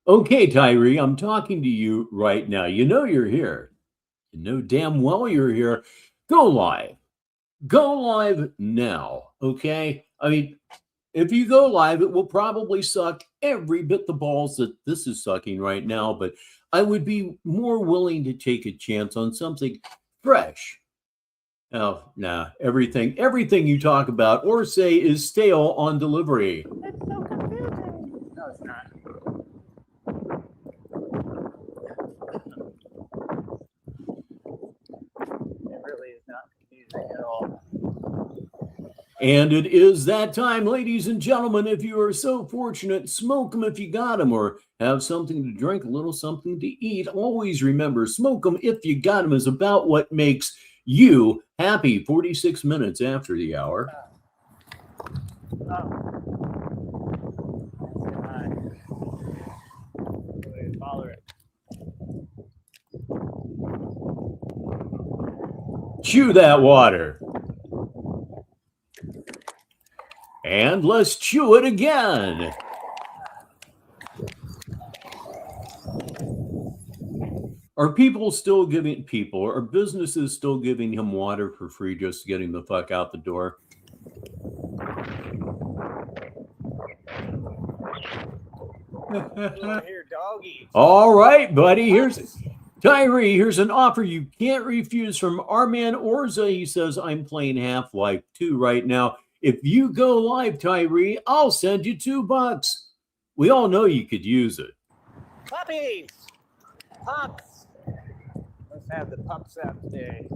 Speaker 1: Okay, Tyree, I'm talking to you right now. You know you're here. You know damn well you're here. Go live. Go live now, okay? I mean, if you go live, it will probably suck every bit the balls that this is sucking right now, but I would be more willing to take a chance on something fresh. Oh, nah, everything you talk about or say is stale on delivery.
Speaker 2: It's so confusing. No, it's not. It really is not confusing at all.
Speaker 1: And it is that time, ladies and gentlemen. If you are so fortunate, smoke them if you got them, or have something to drink, a little something to eat. Always remember, smoke them if you got them is about what makes you happy. 46 minutes after the hour. Chew that water. And let's chew it again. Are businesses still giving him water for free just to get him the fuck out the door? All right, buddy. Tyree, here's an offer you can't refuse from our man Orza. He says, I'm playing Half-Life 2 right now. If you go live, Tyree, I'll send you $2. We all know you could use it.
Speaker 2: Puppies! Pups! Let's have the pups out today.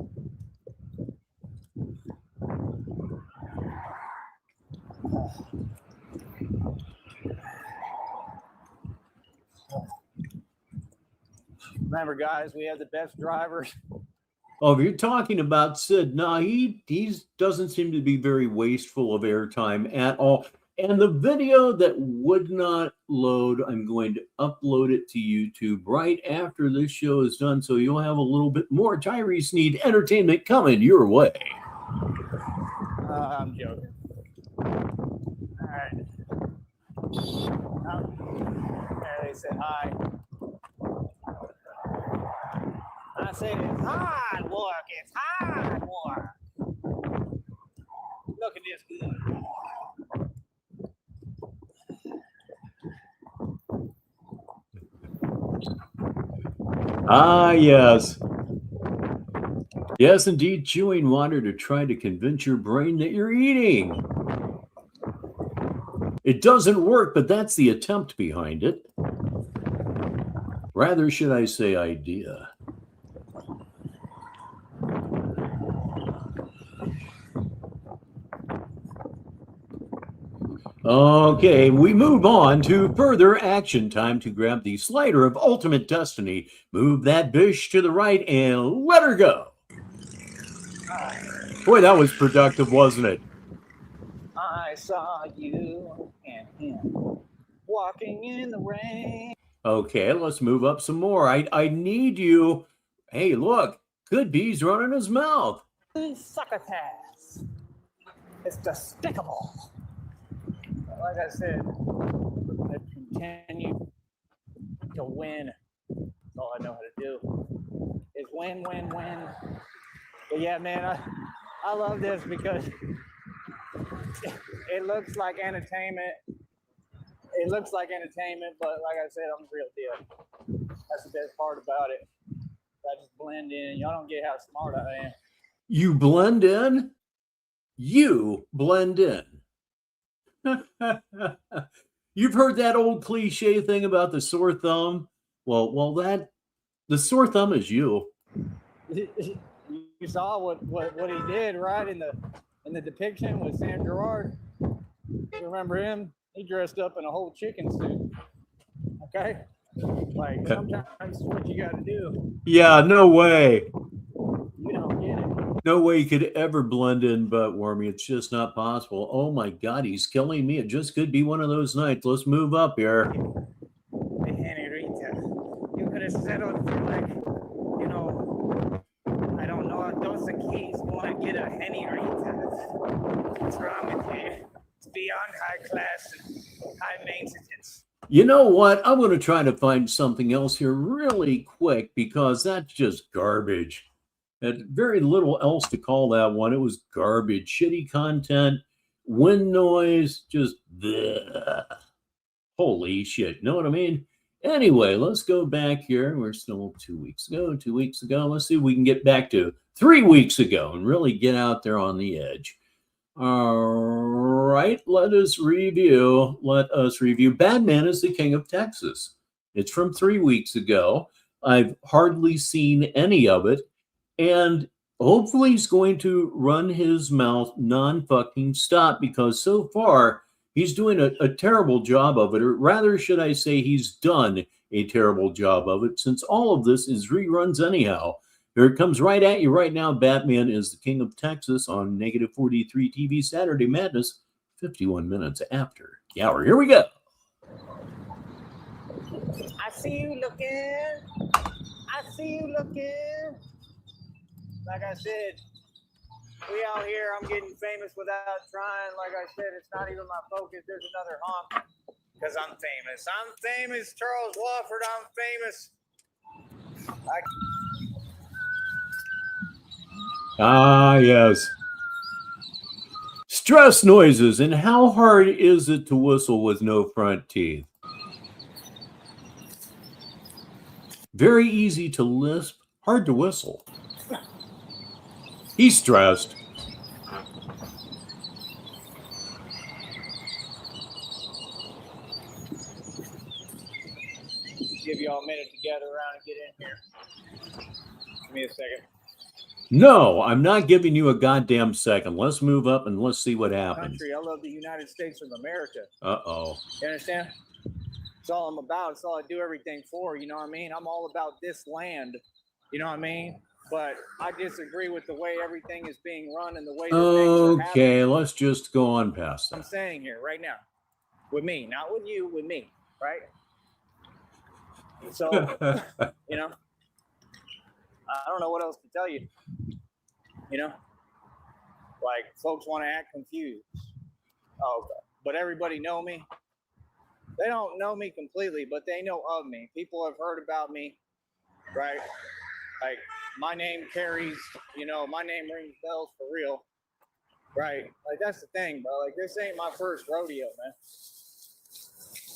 Speaker 2: Remember, guys, we have the best drivers.
Speaker 1: Oh, if you're talking about Sid, no, he doesn't seem to be very wasteful of airtime at all. And the video that would not load, I'm going to upload it to YouTube right after this show is done, so you'll have a little bit more Tyree Sneed entertainment coming your way.
Speaker 2: I'm joking. All right. There they said hi. I said it's hard work. It's hard work. Look at this good.
Speaker 1: Ah, yes. Yes, indeed, chewing water to try to convince your brain that you're eating. It doesn't work, but that's the attempt behind it. Rather, should I say idea. Okay, we move on to further action. Time to grab the slider of ultimate destiny, move that bish to the right, and let her go. Boy, that was productive, wasn't it?
Speaker 2: I saw you and him walking in the rain.
Speaker 1: Okay, let's move up some more. I need you. Hey, look, Good B's running his mouth.
Speaker 2: Succotash. It's despicable. Like I said, we're going to continue to win. That's all I know how to do is win, win, win. But yeah, man, I love this because it looks like entertainment. It looks like entertainment, but like I said, I'm the real deal. That's the best part about it. I just blend in. Y'all don't get how smart I am.
Speaker 1: You blend in? You blend in. You've heard that old cliche thing about the sore thumb? Well, the sore thumb is you.
Speaker 2: You saw what he did, right? In the depiction with Sam Gerard. You remember him? He dressed up in a whole chicken suit. Okay? Like, sometimes it's what you got to do.
Speaker 1: Yeah, no way. No way he could ever blend in butt warming. It's just not possible. Oh my God, he's killing me. It just could be one of those nights. Let's move up here.
Speaker 2: Hey, Henrietta, you could have settled for like, you know, I don't know, a dose of keys. You want to get a Henrietta. What's wrong with you? It's beyond high class and high maintenance.
Speaker 1: You know what? I'm going to try to find something else here really quick because that's just garbage. Had very little else to call that one. It was garbage, shitty content, wind noise, just bleh. Holy shit. Know what I mean? Anyway, let's go back here. We're still 2 weeks ago, 2 weeks ago. Let's see if we can get back to 3 weeks ago and really get out there on the edge. All right, let us review. Batman is the King of Texas. It's from 3 weeks ago. I've hardly seen any of it. And hopefully he's going to run his mouth non-fucking stop because so far he's doing a terrible job of it. Or rather, should I say he's done a terrible job of it since all of this is reruns anyhow. Here it comes right at you right now. Batman is the King of Texas on negative 43 TV Saturday Madness, 51 minutes after the hour. Here we go.
Speaker 2: I see you looking. I see you looking. Like I said, we out here, I'm getting famous without trying. Like I said, it's not even my focus. There's another honk. Because I'm famous. I'm famous, Charles Wofford. I'm famous.
Speaker 1: Yes. Stress noises. And how hard is it to whistle with no front teeth? Very easy to lisp, hard to whistle. He's stressed.
Speaker 2: Give y'all a minute to gather around and get in here. Give me a second.
Speaker 1: No, I'm not giving you a goddamn second. Let's move up and let's see what happens.
Speaker 2: Country, I love the United States of America.
Speaker 1: Uh-oh.
Speaker 2: You understand? It's all I'm about. It's all I do everything for. You know what I mean? I'm all about this land. You know what I mean? But I disagree with the way everything is being run and the way that things are happening.
Speaker 1: Let's just go on past that.
Speaker 2: I'm saying here right now, with me, not with you, with me, right? So, you know, I don't know what else to tell you. You know, like folks want to act confused. Oh, okay. But everybody know me. They don't know me completely, but they know of me. People have heard about me, right? Like my name carries, you know, my name rings bells for real, right? Like that's the thing, bro. Like this ain't my first rodeo, man.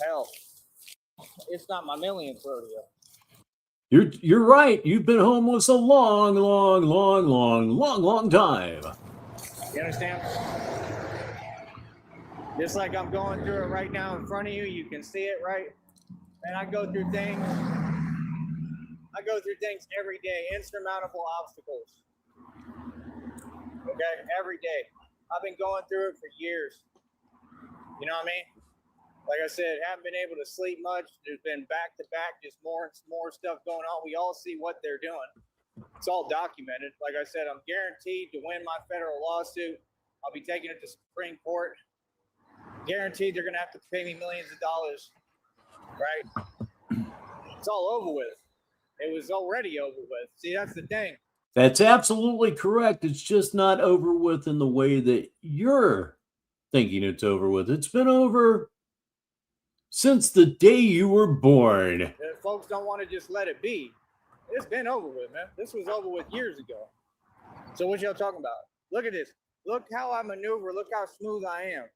Speaker 2: Hell, it's not my millionth rodeo.
Speaker 1: You're right. You've been homeless a long time.
Speaker 2: You understand? Just like I'm going through it right now in front of you, you can see it, right? And I go through things. I go through things every day, insurmountable obstacles. Okay, every day. I've been going through it for years. You know what I mean? Like I said, haven't been able to sleep much. There's been back to back, just more stuff going on. We all see what they're doing. It's all documented. Like I said, I'm guaranteed to win my federal lawsuit. I'll be taking it to Supreme Court. Guaranteed they're going to have to pay me millions of dollars. Right? It's all over with. It was already over with. See, that's the thing.
Speaker 1: That's absolutely correct. It's just not over with in the way that you're thinking it's over with. It's been over since the day you were born.
Speaker 2: If folks don't want to just let it be, it's been over with, man. This was over with years ago. So what y'all talking about? Look at this. Look how I maneuver. Look how smooth I am.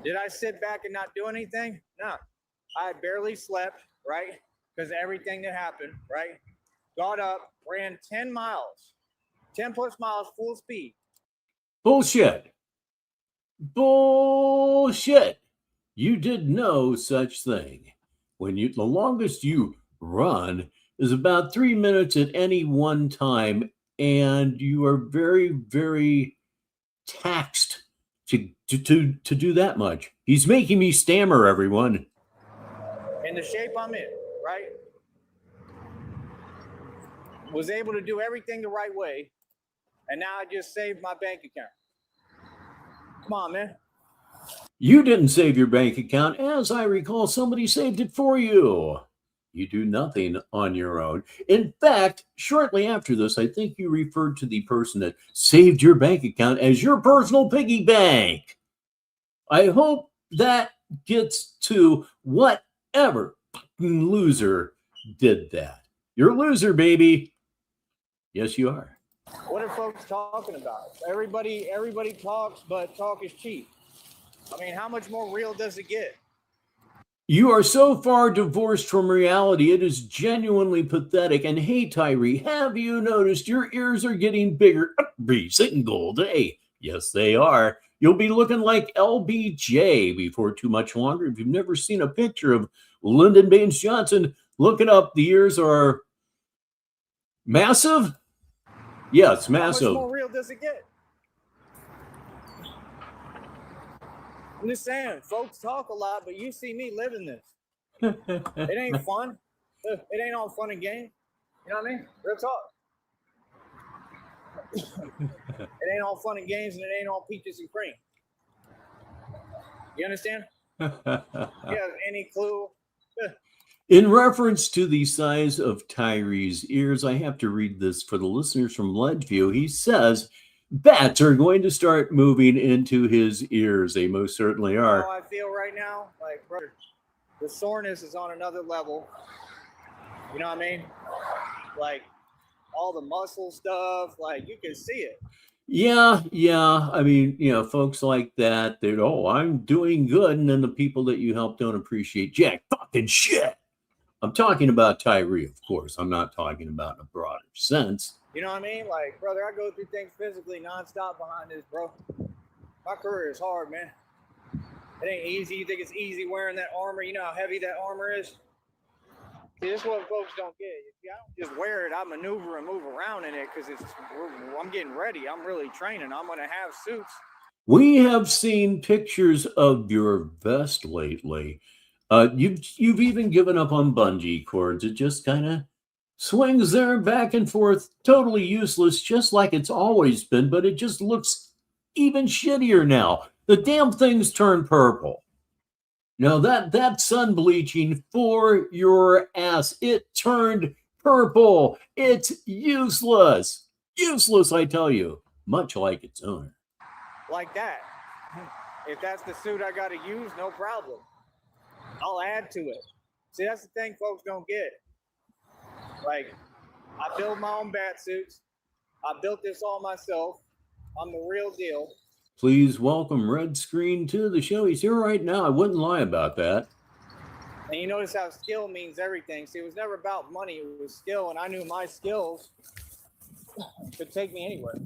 Speaker 2: Did I sit back and not do anything? No. I barely slept, right? Because of everything that happened, right? Got up, ran 10 miles, 10 plus miles, full speed.
Speaker 1: Bullshit. You did no such thing. The longest you run is about 3 minutes at any one time, and you are very, very taxed to do that much. He's making me stammer, everyone.
Speaker 2: In the shape I'm in, right? Was able to do everything the right way, And now I just saved my bank account. Come on, man.
Speaker 1: You didn't save your bank account. As I recall, somebody saved it for you. You do nothing on your own. In fact, shortly after this, I think you referred to the person that saved your bank account as your personal piggy bank. I hope that gets to whatever loser did that. You're a loser, baby. Yes, you are.
Speaker 2: What are folks talking about? Everybody talks, but talk is cheap. I mean, how much more real does it get?
Speaker 1: You are so far divorced from reality, it is genuinely pathetic. And hey, Tyree, have you noticed your ears are getting bigger every single day? Yes, they are. You'll be looking like LBJ before too much longer. If you've never seen a picture of Lyndon Baines Johnson, look it up. The ears are massive. Yes, massive.
Speaker 2: How much more real does it get? I'm just saying, folks talk a lot, but you see me living this. It ain't fun. It ain't all fun and games. You know what I mean? Real talk. It ain't all fun and games, and it ain't all peaches and cream. You understand? You have any clue?
Speaker 1: In reference to the size of Tyree's ears, I have to read this for the listeners from Ledgeview. He says, bats are going to start moving into his ears. They most certainly are.
Speaker 2: How I feel right now, like, brother, the soreness is on another level. You know what I mean? Like, all the muscle stuff, like, you can see it.
Speaker 1: Yeah. I mean, folks like that, they're, I'm doing good. And then the people that you help don't appreciate jack fucking shit. I'm talking about Tyree, of course. I'm not talking about in a broader sense.
Speaker 2: You know what I mean? Like, brother, I go through things physically nonstop behind this, bro. My career is hard, man. It ain't easy. You think it's easy wearing that armor? You know how heavy that armor is? See, this is what folks don't get. See, I don't just wear it. I maneuver and move around in it because I'm getting ready. I'm really training. I'm going to have suits.
Speaker 1: We have seen pictures of your vest lately. You've even given up on bungee cords. It just kind of swings there back and forth, totally useless, just like it's always been, but it just looks even shittier now. The damn thing's turned purple. Now that sun bleaching for your ass, it turned purple. It's useless. Useless, I tell you, much like its owner.
Speaker 2: Like that. If that's the suit I got to use, no problem. I'll add to it. See, that's the thing folks don't get. Like, I build my own bat suits. I built this all myself. I'm the real deal.
Speaker 1: Please welcome Red Screen to the show. He's here right now. I wouldn't lie about that.
Speaker 2: And you notice how skill means everything. See, it was never about money. It was skill, and I knew my skills could take me anywhere.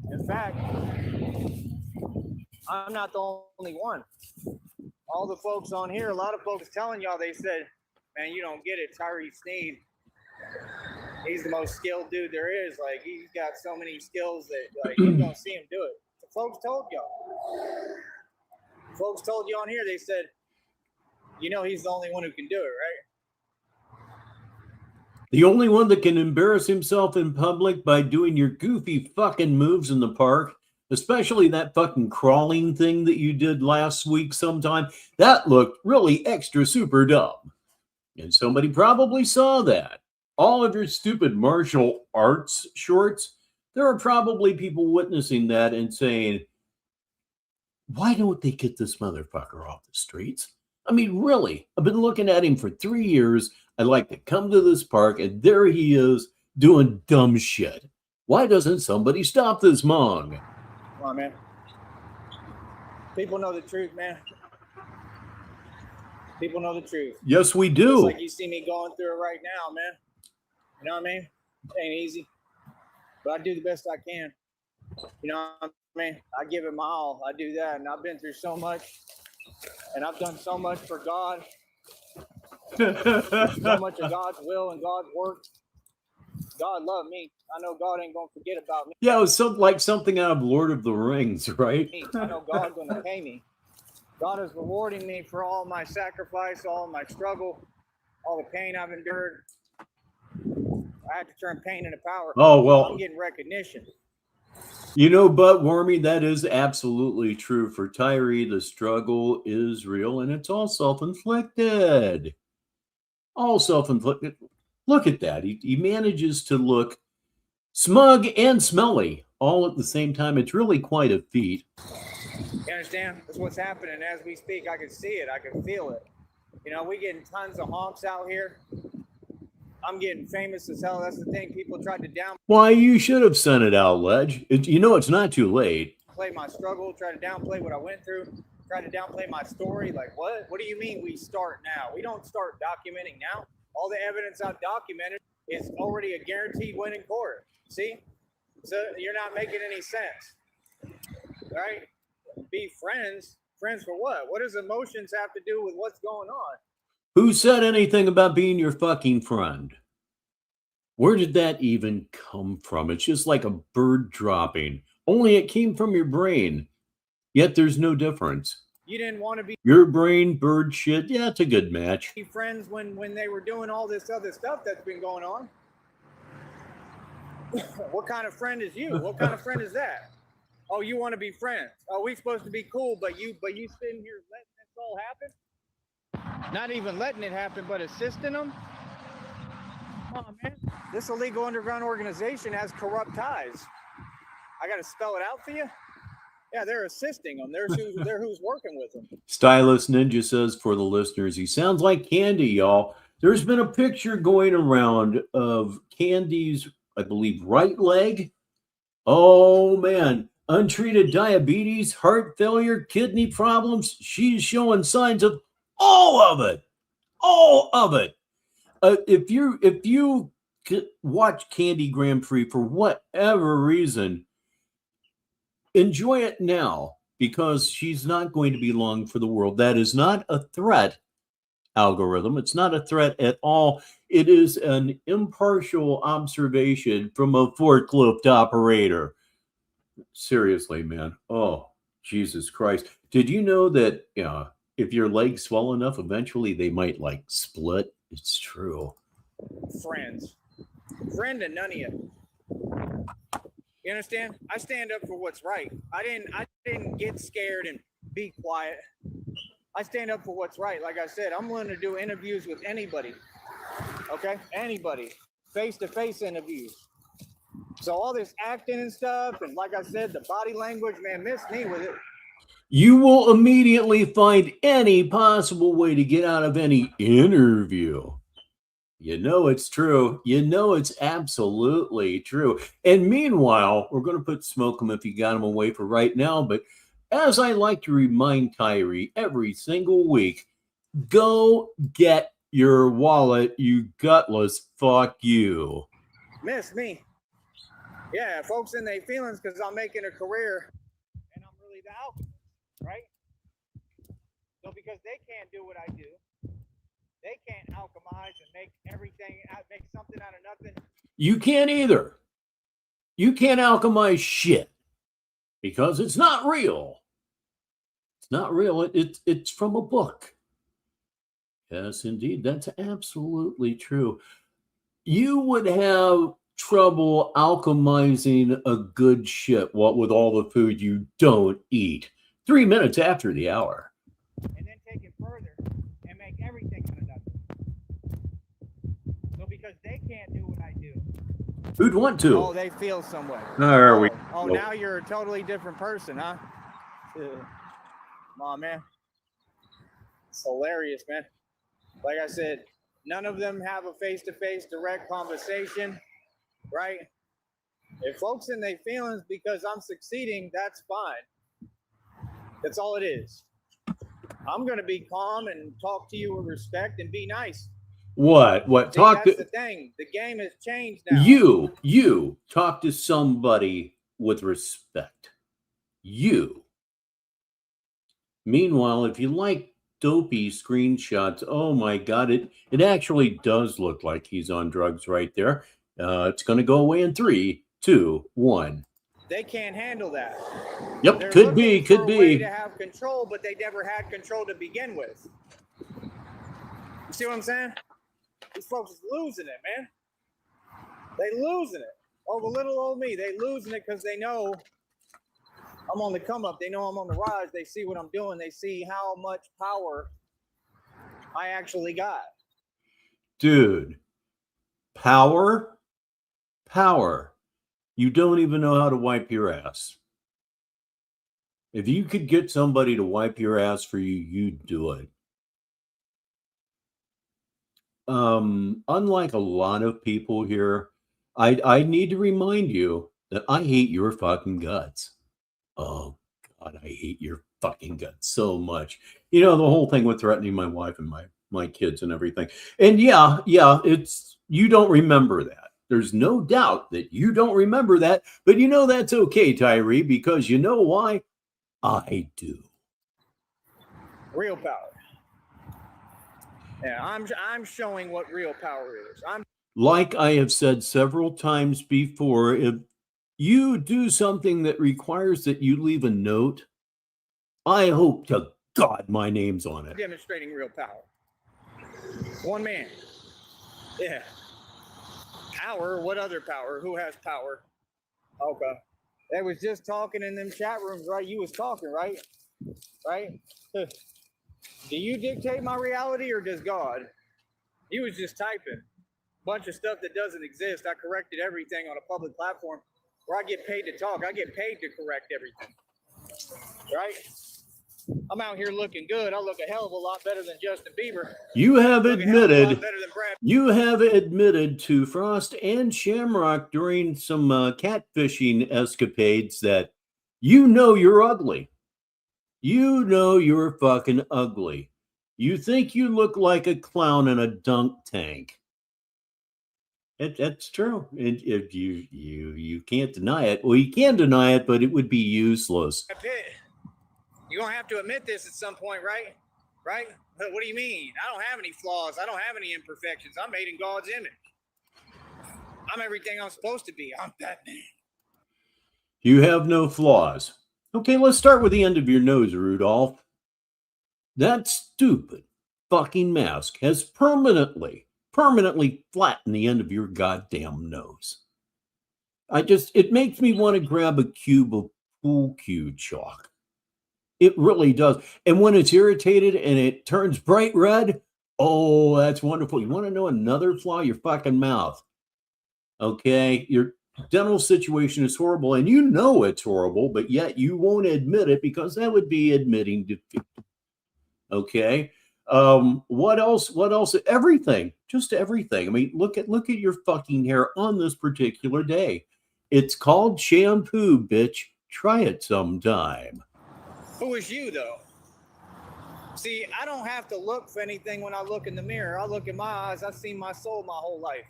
Speaker 2: In fact, I'm not the only one. All the folks on here, a lot of folks telling y'all, they said, man, you don't get it. Tyree Sneed, he's the most skilled dude there is. Like, he's got so many skills that, like, you don't see him do it. So folks told y'all. Folks told you on here, they said, you know, he's the only one who can do it, right?
Speaker 1: The only one that can embarrass himself in public by doing your goofy fucking moves in the park. Especially that fucking crawling thing that you did last week sometime. That looked really extra super dumb. And somebody probably saw that. All of your stupid martial arts shorts, there are probably people witnessing that and saying, why don't they get this motherfucker off the streets? I mean, really, I've been looking at him for 3 years. I'd like to come to this park, and there he is doing dumb shit. Why doesn't somebody stop this mong?
Speaker 2: Come on, man. People know the truth, man. People know the truth.
Speaker 1: Yes, we do.
Speaker 2: It's like you see me going through it right now, man. You know what I mean? It ain't easy. But I do the best I can. You know what I mean? I give it my all. I do that. And I've been through so much. And I've done so much for God. So much of God's will and God's work. God loved me. I know God ain't going to forget about me.
Speaker 1: Yeah, it was something out of Lord of the Rings, right?
Speaker 2: I know God's going to pay me. God is rewarding me for all my sacrifice, all my struggle, all the pain I've endured. I had to turn pain into power.
Speaker 1: Oh, well.
Speaker 2: I'm getting recognition.
Speaker 1: You know, Butt Wormy, that is absolutely true. For Tyree, the struggle is real, and it's all self-inflicted. All self-inflicted. Look at that. He manages to look smug and smelly all at the same time. It's really quite a feat.
Speaker 2: You understand? That's what's happening as we speak. I can see it. I can feel it. You know, we getting tons of honks out here. I'm getting famous as hell. That's the thing. People tried to downplay.
Speaker 1: Why, you should have sent it out, Ledge. You know it's not too late.
Speaker 2: Play my struggle, try to downplay what I went through, try to downplay my story. Like, what? What do you mean we start now? We don't start documenting now. All the evidence I've documented is already a guaranteed win in court. See? So you're not making any sense. Right? Be friends. Friends for what? What does emotions have to do with what's going on?
Speaker 1: Who said anything about being your fucking friend? Where did that even come from? It's just like a bird dropping. Only it came from your brain. Yet there's no difference.
Speaker 2: You didn't want to be
Speaker 1: your brain, bird shit. Yeah, it's a good match.
Speaker 2: Friends when they were doing all this other stuff that's been going on. What kind of friend is you? What kind of friend is that? Oh, you want to be friends? Oh, we supposed to be cool, but you sitting here letting this all happen? Not even letting it happen, but assisting them? Come on, man. This illegal underground organization has corrupt ties. I got to spell it out for you? Yeah, they're assisting them. They're who's working with them.
Speaker 1: Stylist Ninja says for the listeners, he sounds like Candy, y'all. There's been a picture going around of Candy's, I believe, right leg. Oh, man. Untreated diabetes, heart failure, kidney problems. She's showing signs of all of it. All of it. If you watch Candy Grand Prix for whatever reason, enjoy it now, because she's not going to be long for the world. That is not a threat, algorithm. It's not a threat at all. It is an impartial observation from a forklift operator. Seriously, man. Oh, Jesus Christ. Did you know that if your legs swell enough, eventually they might like split? It's true.
Speaker 2: Friends. Friend to none of you. You understand? I stand up for what's right. I didn't get scared and be quiet. I stand up for what's right. Like I said, I'm willing to do interviews with anybody. Okay? Anybody. Face-to-face interviews. So all this acting and stuff, and like I said, the body language, man, miss me with it.
Speaker 1: You will immediately find any possible way to get out of any interview. You know it's true. You know it's absolutely true. And meanwhile, we're going to put Smoke 'em if you got him away for right now. But as I like to remind Tyree every single week, go get your wallet, you gutless fuck you.
Speaker 2: Miss me. Yeah, folks in their feelings because I'm making a career and I'm really the alchemist, right? So because they can't do what I do, they can't alchemize and make something out of nothing.
Speaker 1: You can't either. You can't alchemize shit because it's not real. It's not real. It's from a book. Yes, indeed. That's absolutely true. You would have trouble alchemizing a good shit, what with all the food you don't eat. 3 minutes after the hour.
Speaker 2: And then take it further and make everything out of nothing. So because they can't do what I do.
Speaker 1: Who'd want to?
Speaker 2: Oh, they feel some way.
Speaker 1: There we
Speaker 2: go. Now you're a totally different person, huh? Come on, man. It's hilarious, man. Like I said, none of them have a face-to-face direct conversation. Right? If folks in their feelings because I'm succeeding, that's fine. That's all it is. I'm going to be calm and talk to you with respect and be nice.
Speaker 1: What?
Speaker 2: See, that's the thing. The game has changed now.
Speaker 1: You talk to somebody with respect. You. Meanwhile, if you like dopey screenshots, oh my God, it actually does look like he's on drugs right there. It's going to go away in 3, 2, 1.
Speaker 2: They can't handle that.
Speaker 1: Yep,
Speaker 2: They're
Speaker 1: could be.
Speaker 2: a way to have control, but they never had control to begin with. You see what I'm saying? These folks is losing it, man. They losing it. Oh, the little old me. They losing it because they know I'm on the come up. They know I'm on the rise. They see what I'm doing. They see how much power I actually got.
Speaker 1: Dude, power. You don't even know how to wipe your ass. If you could get somebody to wipe your ass for you, you'd do it. Unlike a lot of people here, I need to remind you that I hate your fucking guts. Oh God, I hate your fucking guts so much. You know, the whole thing with threatening my wife and my kids and everything. And yeah, it's you don't remember that. There's no doubt that you don't remember that, but you know that's okay, Tyree, because you know why? I do.
Speaker 2: Real power. Yeah, I'm showing what real power is.
Speaker 1: Like I have said several times before, if you do something that requires that you leave a note, I hope to God my name's on it.
Speaker 2: Demonstrating real power. One man. Yeah. Power? What other power? Who has power? Okay. They was just talking in them chat rooms, right? You was talking, right? Right? Do you dictate my reality or does God? He was just typing. Bunch of stuff that doesn't exist. I corrected everything on a public platform where I get paid to talk. I get paid to correct everything. Right? I'm out here looking good. I look a hell of a lot better than Justin Bieber.
Speaker 1: You have admitted to Frost and Shamrock during some catfishing escapades that you know you're ugly. You know you're fucking ugly. You think you look like a clown in a dunk tank. That's true. If you can't deny it. Well, you can deny it, but it would be useless.
Speaker 2: You're going to have to admit this at some point, right? Right? But what do you mean? I don't have any flaws. I don't have any imperfections. I'm made in God's image. I'm everything I'm supposed to be. I'm Batman.
Speaker 1: You have no flaws. Okay, let's start with the end of your nose, Rudolph. That stupid fucking mask has permanently flattened the end of your goddamn nose. It makes me want to grab a cube of pool cue chalk. It really does. And when it's irritated and it turns bright red, oh, that's wonderful. You want to know another flaw? Your fucking mouth. Okay? Your dental situation is horrible, and you know it's horrible, but yet you won't admit it because that would be admitting defeat. Okay? What else? Everything. Just everything. I mean, look at your fucking hair on this particular day. It's called shampoo, bitch. Try it sometime.
Speaker 2: Who is you, though? See, I don't have to look for anything when I look in the mirror. I look in my eyes. I've seen my soul my whole life.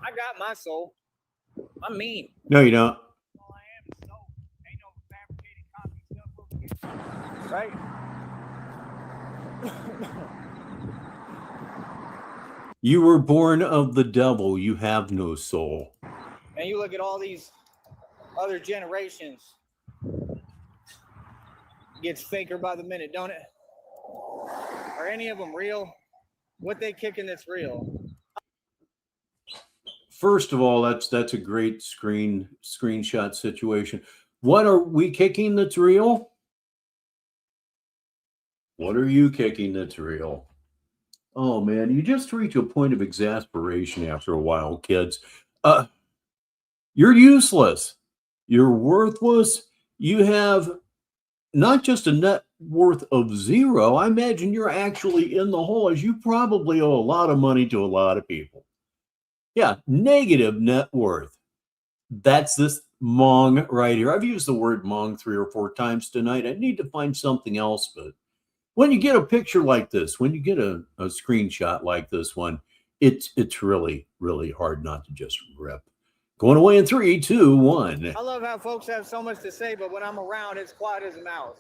Speaker 2: I got my soul. I'm mean.
Speaker 1: No, you don't.
Speaker 2: All I am is soul. Ain't no fabricated copy stuff. Right?
Speaker 1: You were born of the devil. You have no soul.
Speaker 2: And you look at all these other generations. It gets faker by the minute, don't it? Are any of them real? What they kicking that's real?
Speaker 1: First of all, that's a great screenshot situation. What are we kicking that's real? What are you kicking that's real? Oh man, you just reach a point of exasperation after a while, kids. You're useless. You're worthless. You have not just a net worth of zero. I imagine you're actually in the hole, as you probably owe a lot of money to a lot of people. Yeah, negative net worth. That's this Mong right here. I've used the word Mong 3 or 4 times tonight. I need to find something else, but when you get a picture like this, when you get a screenshot like this one, it's really, really hard not to just rip. Going away in 3, 2, 1.
Speaker 2: I love how folks have so much to say, but when I'm around, it's quiet as a mouse.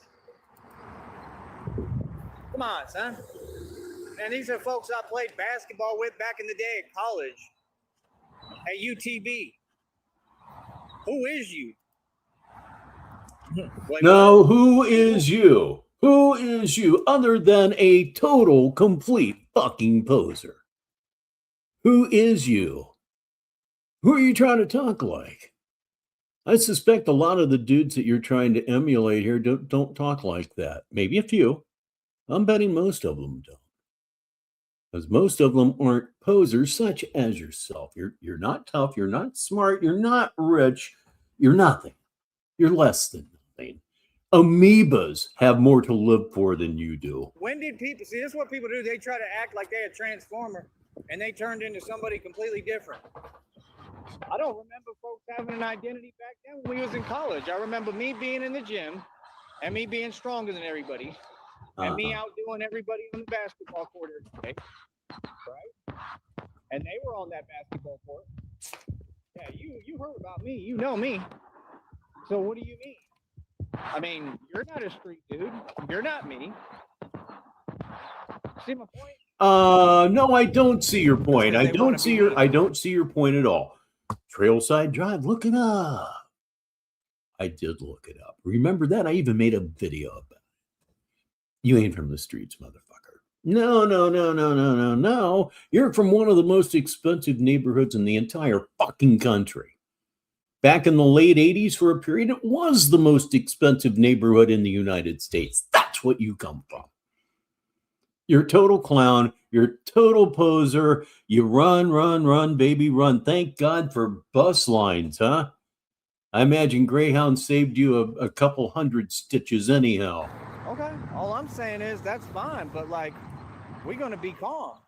Speaker 2: Come on, son. And these are folks I played basketball with back in the day at college. At UTB. Who is you?
Speaker 1: Wait, no, what? Who is you? Who is you other than a total, complete fucking poser? Who is you? Who are you trying to talk like? I suspect a lot of the dudes that you're trying to emulate here don't talk like that. Maybe a few. I'm betting most of them don't. Because most of them aren't posers such as yourself. You're not tough, you're not smart, you're not rich, you're nothing. You're less than nothing. Amoebas have more to live for than you do.
Speaker 2: When did people see this? Is what people do. They try to act like they're a transformer, and they turned into somebody completely different. I don't remember folks having an identity back then when we was in college. I remember me being in the gym and me being stronger than everybody and me outdoing everybody on the basketball court every day, right? And they were on that basketball court. Yeah, you heard about me. You know me. So what do you mean? I mean, you're not a street dude. You're not me. See my point?
Speaker 1: No, I don't see your point. I don't see your point at all. Trailside Drive, look it up. I did look it up. Remember that? I even made a video about it. You ain't from the streets, motherfucker. No. You're from one of the most expensive neighborhoods in the entire fucking country. Back in the late 80s, for a period, it was the most expensive neighborhood in the United States. That's what you come from. You're a total clown. You're a total poser. You run, baby, run. Thank God for bus lines, huh? I imagine Greyhound saved you a couple hundred stitches anyhow.
Speaker 2: Okay. All I'm saying is that's fine, but like, we're going to be calm.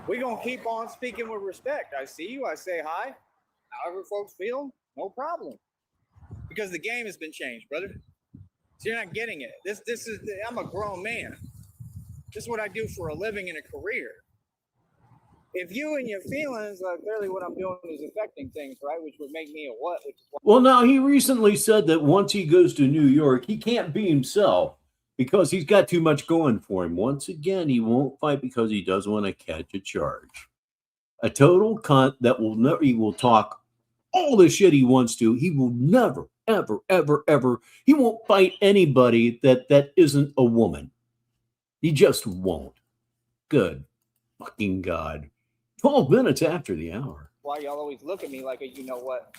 Speaker 2: We're going to keep on speaking with respect. I see you. I say hi. However folks feel, no problem. Because the game has been changed, brother. So you're not getting it. This is, I'm a grown man. This is what I do for a living and a career. If you and your feelings, clearly what I'm doing is affecting things, right? Which would make me a what?
Speaker 1: Well, now, he recently said that once he goes to New York, he can't be himself because he's got too much going for him. Once again, he won't fight because he doesn't want to catch a charge. A total cunt that he will talk all the shit he wants to. He will never, ever, he won't fight anybody that isn't a woman. He just won't. Good fucking God. 12 minutes after the hour.
Speaker 2: Why y'all always look at me like a you know what?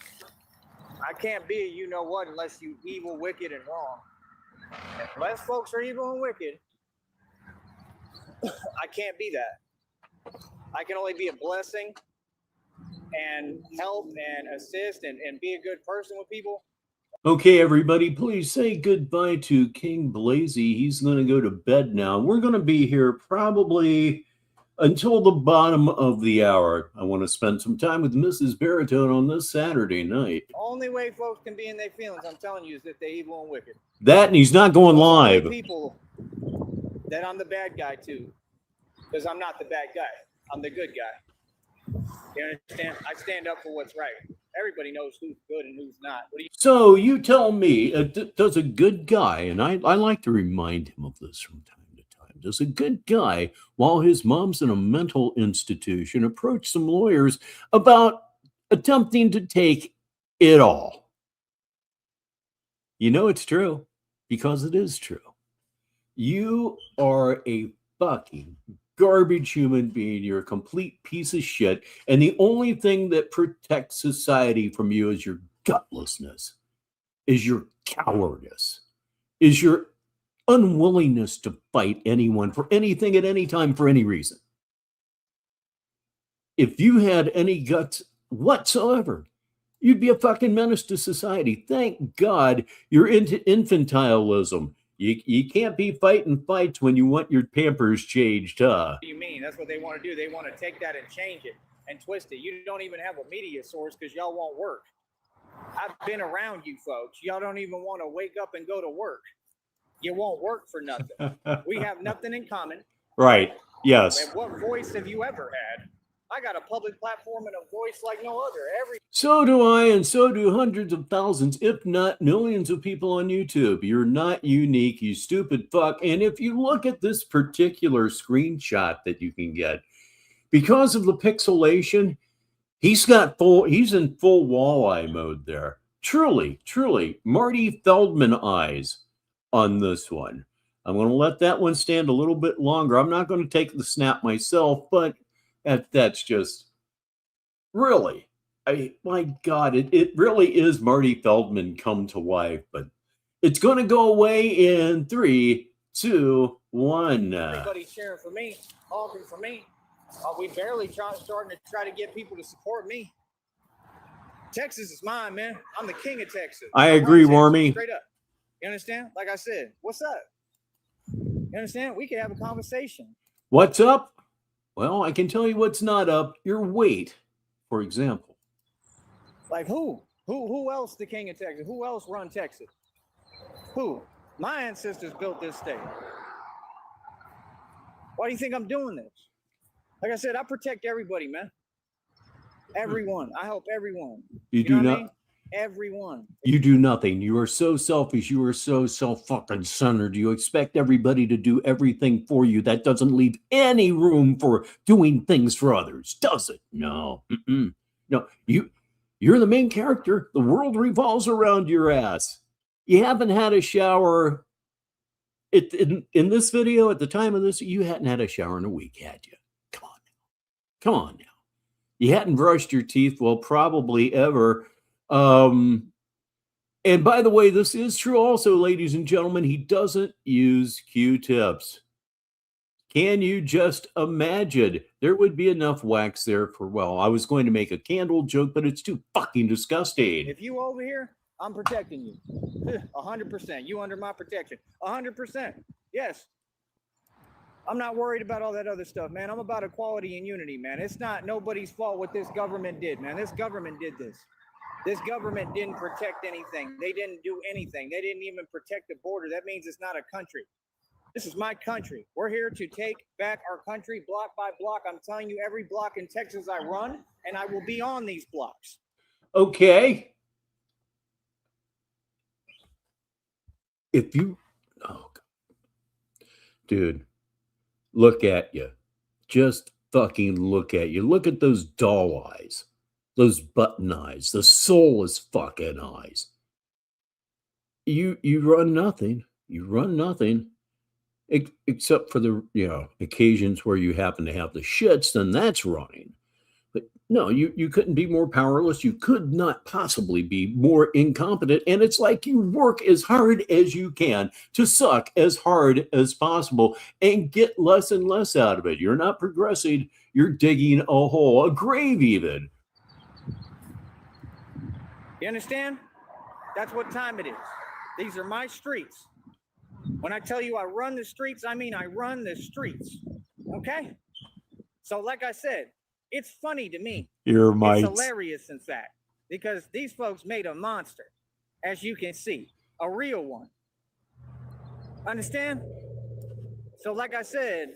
Speaker 2: I can't be a you know what unless you evil, wicked, and wrong. Unless folks are evil and wicked, I can't be that. I can only be a blessing and help and assist and be a good person with people.
Speaker 1: Okay, everybody, please say goodbye to King Blazy. He's going to go to bed now. We're going to be here probably until the bottom of the hour. I want to spend some time with Mrs. Baritone on this Saturday night.
Speaker 2: Only way folks can be in their feelings, I'm telling you, is that they're evil and wicked.
Speaker 1: That, and he's not going live.
Speaker 2: People that I'm the bad guy too, because I'm not the bad guy. I'm the good guy. You understand? I stand up for what's right. Everybody knows who's good and who's not.
Speaker 1: So you tell me, does a good guy, and I like to remind him of this from time to time, does a good guy, while his mom's in a mental institution, approach some lawyers about attempting to take it all? You know it's true, because it is true. You are a fucking garbage human being. You're a complete piece of shit. And the only thing that protects society from you is your gutlessness, is your cowardice, is your unwillingness to fight anyone for anything at any time for any reason. If you had any guts whatsoever, you'd be a fucking menace to society. Thank God you're into infantilism. You can't be fighting fights when you want your Pampers changed, huh?
Speaker 2: What do you mean? That's what they want to do. They want to take that and change it and twist it. You don't even have a media source because y'all won't work. I've been around you folks. Y'all don't even want to wake up and go to work. You won't work for nothing. We have nothing in common.
Speaker 1: Right. Yes.
Speaker 2: And what voice have you ever had? I got a public platform and a voice like no other.
Speaker 1: So do I, and so do hundreds of thousands, if not millions of people on YouTube. You're not unique, you stupid fuck. And if you look at this particular screenshot that you can get, because of the pixelation, he's in full walleye mode there. Truly, Marty Feldman eyes on this one. I'm going to let that one stand a little bit longer. I'm not going to take the snap myself, but that's just really My God, it really is Marty Feldman come to life, but it's going to go away in 3, 2, 1.
Speaker 2: Everybody's cheering for me, talking for me. We barely starting to try to get people to support me. Texas is mine, man. I'm the king of Texas.
Speaker 1: I agree,
Speaker 2: Wormy. Straight up. You understand? Like I said, what's up? You understand? We can have a conversation.
Speaker 1: What's up? Well, I can tell you what's not up. Your weight, for example.
Speaker 2: Like who? Who else the king of Texas? Who else run Texas? Who? My ancestors built this state. Why do you think I'm doing this? Like I said, I protect everybody, man. Everyone. I help everyone.
Speaker 1: You do not.
Speaker 2: I mean? Everyone.
Speaker 1: You do nothing. You are so selfish. You are so self-fucking-centered. You expect everybody to do everything for you. That doesn't leave any room for doing things for others, does it? No. No. You're the main character. The world revolves around your ass. You haven't had a shower. In this video, at the time of this, you hadn't had a shower in a week, had you? Come on now. Come on now. You hadn't brushed your teeth, well, probably ever. And by the way, this is true also, ladies and gentlemen. He doesn't use Q-tips. Can you just imagine? There would be enough wax there for, well, I was going to make a candle joke, but it's too fucking disgusting.
Speaker 2: If you over here, I'm protecting you. 100%. You under my protection. 100%. Yes. I'm not worried about all that other stuff, man. I'm about equality and unity, man. It's not nobody's fault what this government did, man. This government did this. This government didn't protect anything. They didn't do anything. They didn't even protect the border. That means it's not a country. This is my country. We're here to take back our country block by block. I'm telling you, every block in Texas I run, and I will be on these blocks.
Speaker 1: Okay. If you, oh, God. Dude, look at you. Just fucking look at you. Look at those doll eyes. Those button eyes. The soulless fucking eyes. You run nothing. You run nothing. Except for the, occasions where you happen to have the shits, then that's running. But no, you couldn't be more powerless. You could not possibly be more incompetent. And it's like you work as hard as you can to suck as hard as possible and get less and less out of it. You're not progressing. You're digging a hole, a grave even.
Speaker 2: You understand? That's what time it is. These are my streets. When I tell you I run the streets, I mean I run the streets. Okay? So like I said, it's funny to me. It's hilarious, in fact, because these folks made a monster, as you can see, a real one. Understand? So like I said,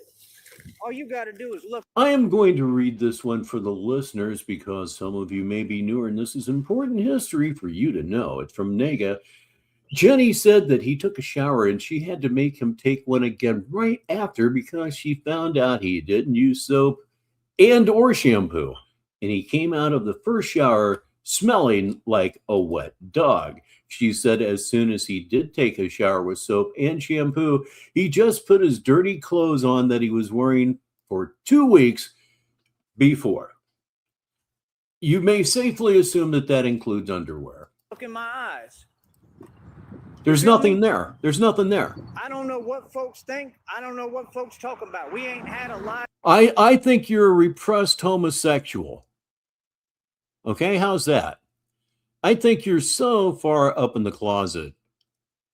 Speaker 2: all you got to do is look.
Speaker 1: I am going to read this one for the listeners because some of you may be newer, and this is important history for you to know. It's from Nega. Jenny said that he took a shower and she had to make him take one again right after because she found out he didn't use soap and or shampoo. And he came out of the first shower smelling like a wet dog. She said as soon as he did take a shower with soap and shampoo, he just put his dirty clothes on that he was wearing for 2 weeks before. You may safely assume that that includes underwear.
Speaker 2: Look in my eyes.
Speaker 1: There's nothing there. There's nothing there.
Speaker 2: I don't know what folks think. I don't know what folks talk about. We ain't had a lot.
Speaker 1: I think you're a repressed homosexual. Okay, how's that? I think you're so far up in the closet.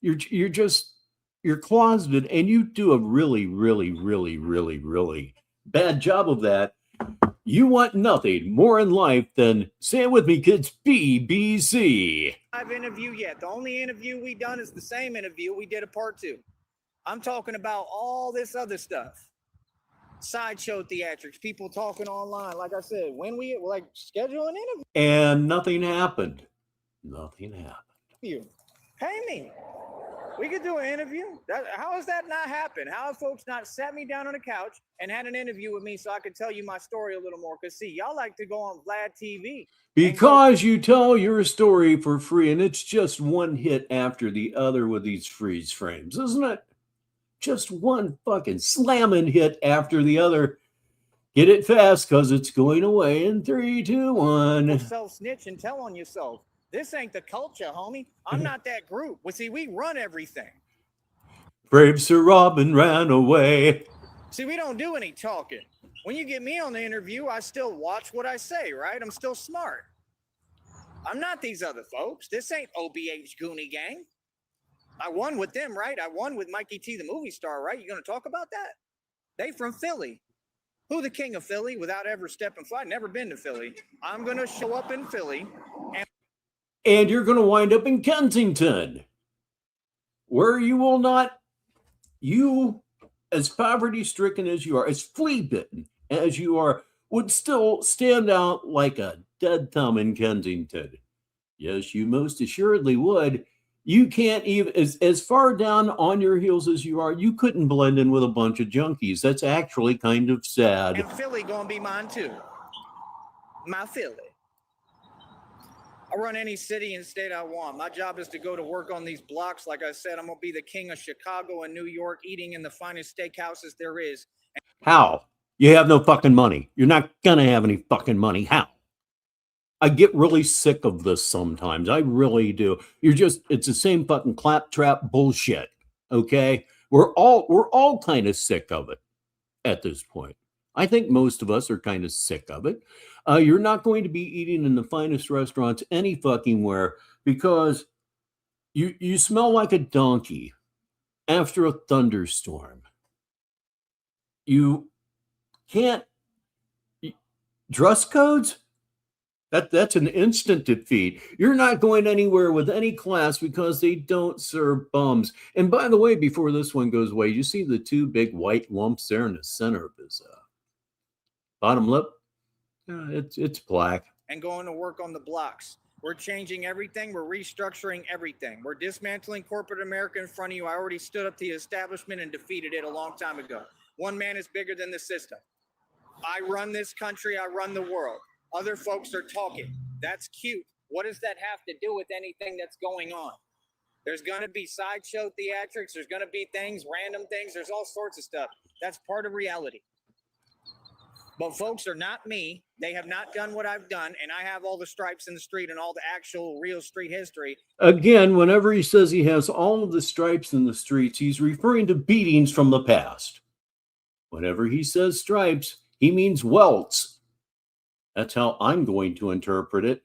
Speaker 1: You're closeted, and you do a really, really, really, really, really bad job of that. You want nothing more in life than, say it with me, kids, BBC.
Speaker 2: I've interviewed yet. The only interview we done is the same interview. We did a part 2. I'm talking about all this other stuff. Sideshow theatrics, people talking online. Like I said, when we schedule an interview.
Speaker 1: And nothing happened. Nothing happened.
Speaker 2: You pay me. We could do an interview. How has that not happened? How have folks not sat me down on a couch and had an interview with me so I could tell you my story a little more? Because, see, y'all like to go on Vlad TV.
Speaker 1: Because you tell your story for free, and it's just one hit after the other with these freeze frames, isn't it? Just one fucking slamming hit after the other. Get it fast, because it's going away in 3, 2, 1.
Speaker 2: Self-snitch and tell on yourself. This ain't the culture, homie. I'm not that group. Well, see, we run everything.
Speaker 1: Brave Sir Robin ran away.
Speaker 2: See, we don't do any talking. When you get me on the interview, I still watch what I say, right? I'm still smart. I'm not these other folks. This ain't OBH Goonie Gang. I won with them, right? I won with Mikey T, the movie star, right? You gonna talk about that? They from Philly. Who the king of Philly without ever stepping foot? Never been to Philly. I'm gonna show up in Philly.
Speaker 1: And you're gonna wind up in Kensington, where you will not, you, as poverty-stricken as you are, as flea-bitten as you are, would still stand out like a dead thumb in Kensington. Yes, you most assuredly would. You can't even, as far down on your heels as you are, you couldn't blend in with a bunch of junkies. That's actually kind of sad.
Speaker 2: And Philly gonna be mine too. My Philly. I run any city and state I want. My job is to go to work on these blocks. Like I said, I'm gonna be the king of Chicago and New York, eating in the finest steakhouses there is.
Speaker 1: How? You have no fucking money. You're not gonna have any fucking money. How? I get really sick of this sometimes. I really do. It's the same fucking claptrap bullshit. Okay? We're all kind of sick of it at this point. I think most of us are kind of sick of it. You're not going to be eating in the finest restaurants any fucking where, because you smell like a donkey after a thunderstorm. You can't dress codes. That's an instant defeat. You're not going anywhere with any class because they don't serve bums. And by the way, before this one goes away, you see the two big white lumps there in the center of his bottom lip? It's black.
Speaker 2: And going to work on the blocks. We're changing everything. We're restructuring everything. We're dismantling corporate America in front of you. I already stood up to the establishment and defeated it a long time ago. One man is bigger than the system. I run this country. I run the world. Other folks are talking. That's cute. What does that have to do with anything that's going on? There's going to be sideshow theatrics. There's going to be things, random things. There's all sorts of stuff. That's part of reality. But folks are not me. They have not done what I've done, and I have all the stripes in the street and all the actual real street history.
Speaker 1: Again, whenever he says he has all of the stripes in the streets, he's referring to beatings from the past. Whenever he says stripes, he means welts. That's how I'm going to interpret it,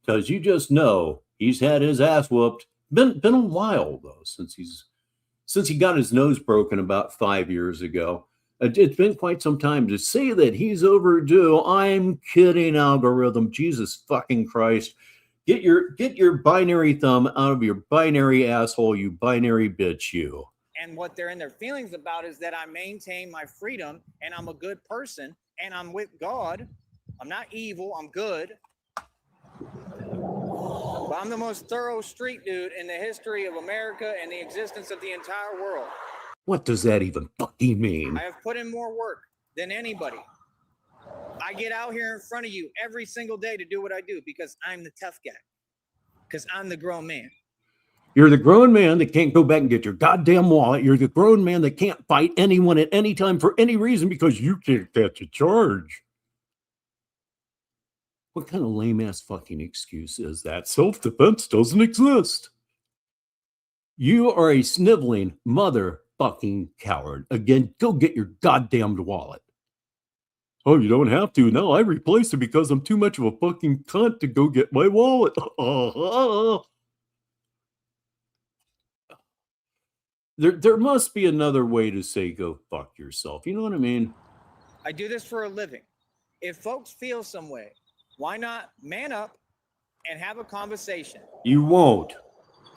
Speaker 1: because you just know he's had his ass whooped. Been a while though since he got his nose broken about 5 years ago. It's been quite some time. To say that he's overdue, I'm kidding, algorithm. Jesus fucking Christ. Get your binary thumb out of your binary asshole, you binary bitch, you.
Speaker 2: And what they're in their feelings about is that I maintain my freedom and I'm a good person and I'm with God. I'm not evil, I'm good. But I'm the most thorough street dude in the history of America and the existence of the entire world.
Speaker 1: What does that even fucking mean?
Speaker 2: I have put in more work than anybody. I get out here in front of you every single day to do what I do because I'm the tough guy. Because I'm the grown man.
Speaker 1: You're the grown man that can't go back and get your goddamn wallet. You're the grown man that can't fight anyone at any time for any reason because you can't catch a charge. What kind of lame-ass fucking excuse is that? Self-defense doesn't exist. You are a sniveling motherfucking coward. Again, go get your goddamned wallet. Oh, you don't have to. No, I replaced it because I'm too much of a fucking cunt to go get my wallet. There must be another way to say go fuck yourself. You know what I mean?
Speaker 2: I do this for a living. If folks feel some way, why not man up and have a conversation?
Speaker 1: You won't.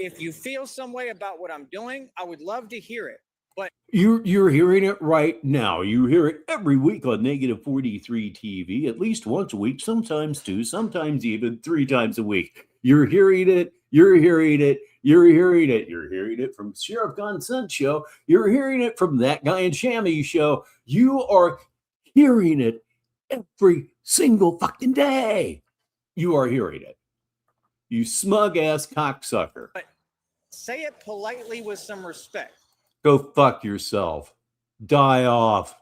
Speaker 2: If you feel some way about what I'm doing, I would love to hear it. But
Speaker 1: you're hearing it right now. You hear it every week on Negative 43 TV, at least once a week, sometimes two, sometimes even 3 times a week. You're hearing it. You're hearing it. You're hearing it. You're hearing it from Sheriff Consent Show. You're hearing it from That Guy in Chamois Show. You are hearing it every single fucking day. You are hearing it. You smug ass cocksucker.
Speaker 2: But say it politely with some respect.
Speaker 1: Go fuck yourself. Die off.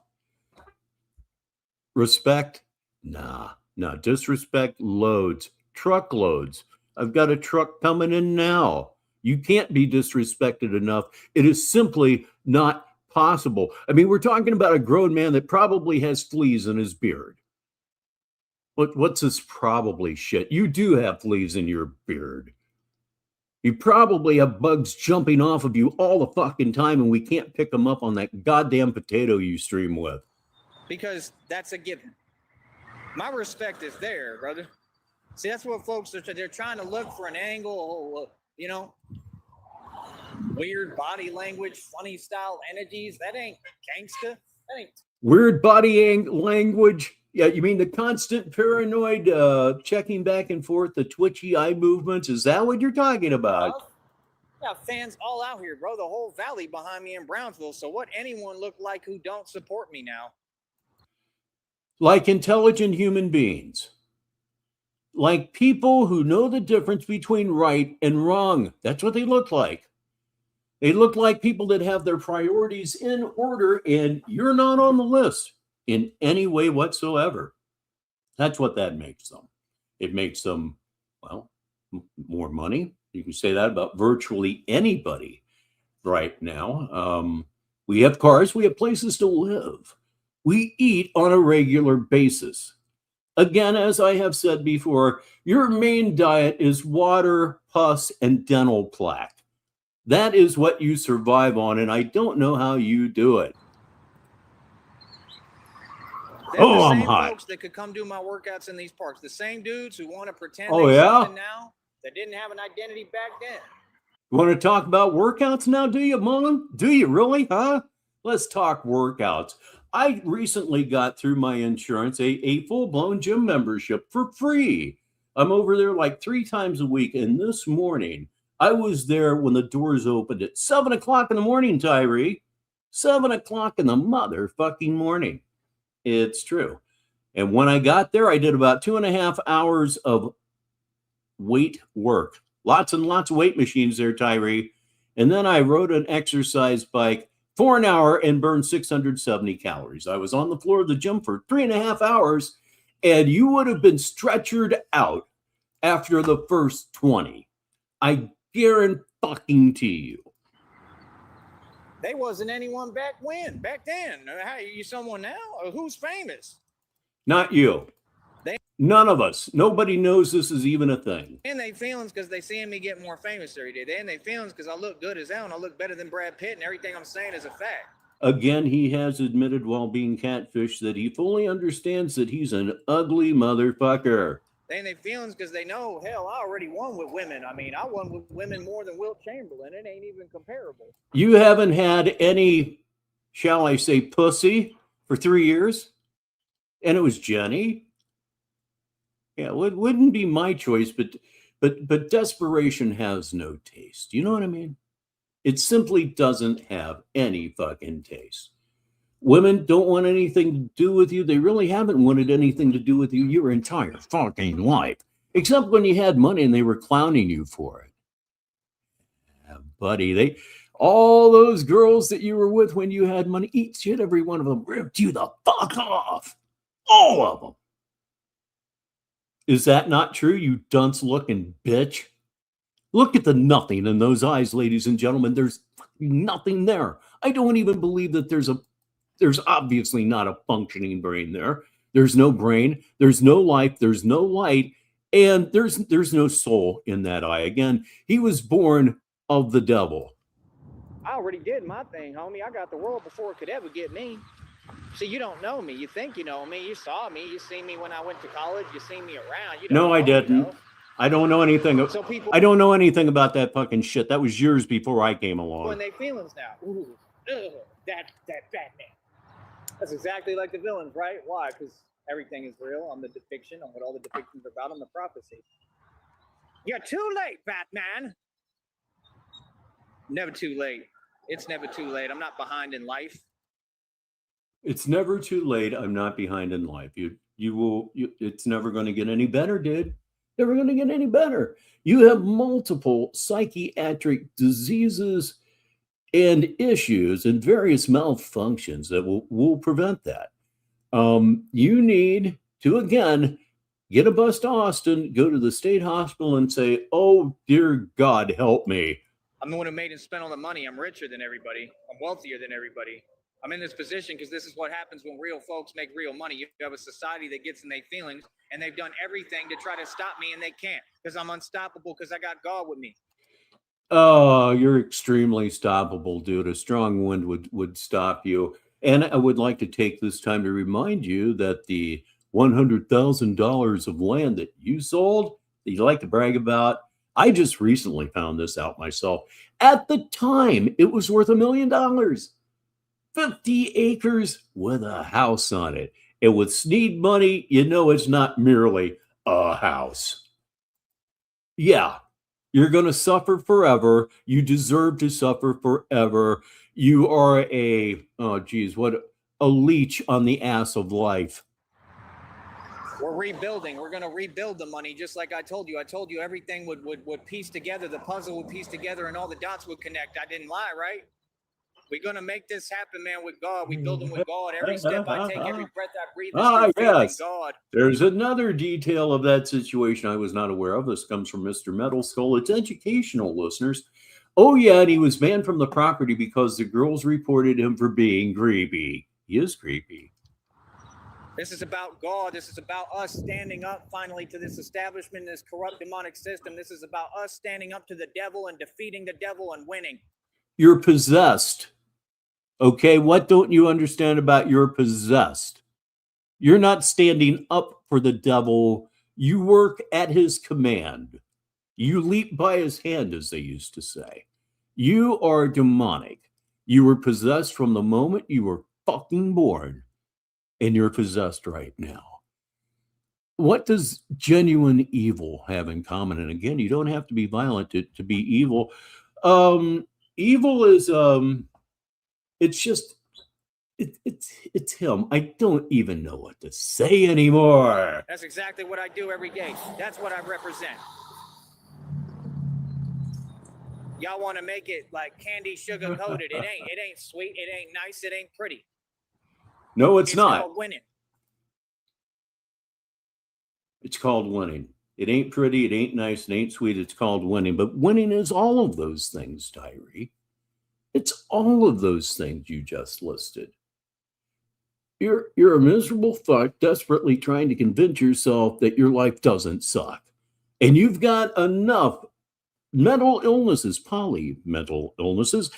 Speaker 1: Respect? Nah. Disrespect loads. Truckloads. I've got a truck coming in now. You can't be disrespected enough. It is simply not possible. I mean, we're talking about a grown man that probably has fleas in his beard. What's this probably shit? You do have fleas in your beard. You probably have bugs jumping off of you all the fucking time, and we can't pick them up on that goddamn potato you stream with.
Speaker 2: Because that's a given. My respect is there, brother. See, that's what folks are. They're trying to look for an angle, you know, weird body language, funny style energies. That ain't gangsta. That ain't
Speaker 1: weird body language. Yeah, you mean the constant paranoid checking back and forth, the twitchy eye movements? Is that what you're talking about?
Speaker 2: Yeah, fans all out here, bro. The whole valley behind me in Brownsville. So what anyone look like who don't support me now?
Speaker 1: Like intelligent human beings. Like people who know the difference between right and wrong. That's what they look like. They look like people that have their priorities in order, and you're not on the list in any way whatsoever. That's what that makes them. It makes them, well, more money. You can say that about virtually anybody right now. We have cars. We have places to live. We eat on a regular basis. Again, as I have said before, your main diet is water, pus, and dental plaque. That is what you survive on, and I don't know how you do it.
Speaker 2: I'm hot. Folks that could come do my workouts in these parks. The same dudes who want to pretend they're something now that didn't have an identity back then.
Speaker 1: You want to talk about workouts now, do you, Mom? Do you really, huh? Let's talk workouts. I recently got through my insurance a full-blown gym membership for free. I'm over there like 3 times a week, and this morning, I was there when the doors opened at 7 o'clock in the morning, Tyree. 7 o'clock in the motherfucking morning. It's true. And when I got there, I did about 2.5 hours of weight work. Lots and lots of weight machines there, Tyree. And then I rode an exercise bike for an hour and burned 670 calories. I was on the floor of the gym for 3.5 hours, and you would have been stretchered out after the first 20. I guarantee you.
Speaker 2: They wasn't anyone back then. How you someone now? Who's famous?
Speaker 1: Not you. None of us. Nobody knows this is even a thing.
Speaker 2: And they feelings because they seeing me get more famous every day. And they feelings because I look good as hell and I look better than Brad Pitt, and everything I'm saying is a fact.
Speaker 1: Again, he has admitted while being catfished that he fully understands that he's an ugly motherfucker.
Speaker 2: They feelings because they know, hell, I already won with women. I mean, I won with women more than Wilt Chamberlain. It ain't even comparable.
Speaker 1: You haven't had any, shall I say, pussy for 3 years? And it was Jenny. Yeah, it wouldn't be my choice, but desperation has no taste. You know what I mean? It simply doesn't have any fucking taste. Women don't want anything to do with you. They really haven't wanted anything to do with you your entire fucking life, except when you had money and they were clowning you for it. Yeah, buddy, all those girls that you were with when you had money, each and every one of them ripped you the fuck off. All of them. Is that not true, you dunce-looking bitch? Look at the nothing in those eyes, ladies and gentlemen. There's nothing there. I don't even believe that there's obviously not a functioning brain there. There's no brain. There's no life. There's no light. And there's no soul in that eye. Again, he was born of the devil.
Speaker 2: I already did my thing, homie. I got the world before it could ever get me. See, you don't know me. You think you know me. You saw me. You seen me when I went to college. You seen me around. You don't
Speaker 1: no, I didn't.
Speaker 2: Me,
Speaker 1: I don't know anything. I don't know anything about that fucking shit. That was years before I came along.
Speaker 2: When they feelings now. Ooh, that Batman. That's exactly like the villains, right? Why? Because everything is real. I'm the depiction. I'm what all the depictions are about. I'm the prophecy. You're too late, Batman. Never too late. It's never too late. I'm not behind in life.
Speaker 1: It's never too late. I'm not behind in life. It's never going to get any better, dude. Never going to get any better. You have multiple psychiatric diseases and issues and various malfunctions that will prevent that. You need to, again, get a bus to Austin, go to the state hospital and say, oh, dear God, help me.
Speaker 2: I'm the one who made and spent all the money. I'm richer than everybody. I'm wealthier than everybody. I'm in this position because this is what happens when real folks make real money. You have a society that gets in their feelings, and they've done everything to try to stop me, and they can't because I'm unstoppable because I got God with me.
Speaker 1: Oh, you're extremely stoppable, dude. A strong wind would stop you. And I would like to take this time to remind you that the $100,000 of land that you sold, that you like to brag about, I just recently found this out myself. At the time, it was worth $1 million. 50 acres with a house on it. And with Sneed money, you know it's not merely a house. Yeah, you're going to suffer forever. You deserve to suffer forever. You are a leech on the ass of life.
Speaker 2: We're rebuilding. We're going to rebuild the money, just like I told you. I told you everything would piece together. The puzzle would piece together, and all the dots would connect. I didn't lie, right? We're going to make this happen, man, with God. We build them with God. Every step I take, every breath I breathe is
Speaker 1: yes.
Speaker 2: God.
Speaker 1: There's another detail of that situation I was not aware of. This comes from Mr. Metal Skull. It's educational, listeners. Oh, yeah, and he was banned from the property because the girls reported him for being creepy. He is creepy.
Speaker 2: This is about God. This is about us standing up finally to this establishment, this corrupt demonic system. This is about us standing up to the devil and defeating the devil and winning.
Speaker 1: You're possessed. Okay, what don't you understand about you're possessed? You're not standing up for the devil. You work at his command. You leap by his hand, as they used to say. You are demonic. You were possessed from the moment you were fucking born. And you're possessed right now. What does genuine evil have in common? And again, you don't have to be violent to be evil. Evil is it's just it's him. I don't even know what to say anymore.
Speaker 2: That's exactly what I do every day. That's what I represent. Y'all want to make it like candy sugar coated. It ain't sweet, it ain't nice, it ain't pretty.
Speaker 1: No, it's not.
Speaker 2: Called winning.
Speaker 1: It's called winning. It ain't pretty, it ain't nice, it ain't sweet. It's called winning. But winning is all of those things, Tyree. It's all of those things you just listed. You're a miserable fuck desperately trying to convince yourself that your life doesn't suck. And you've got enough mental illnesses, poly-mental illnesses,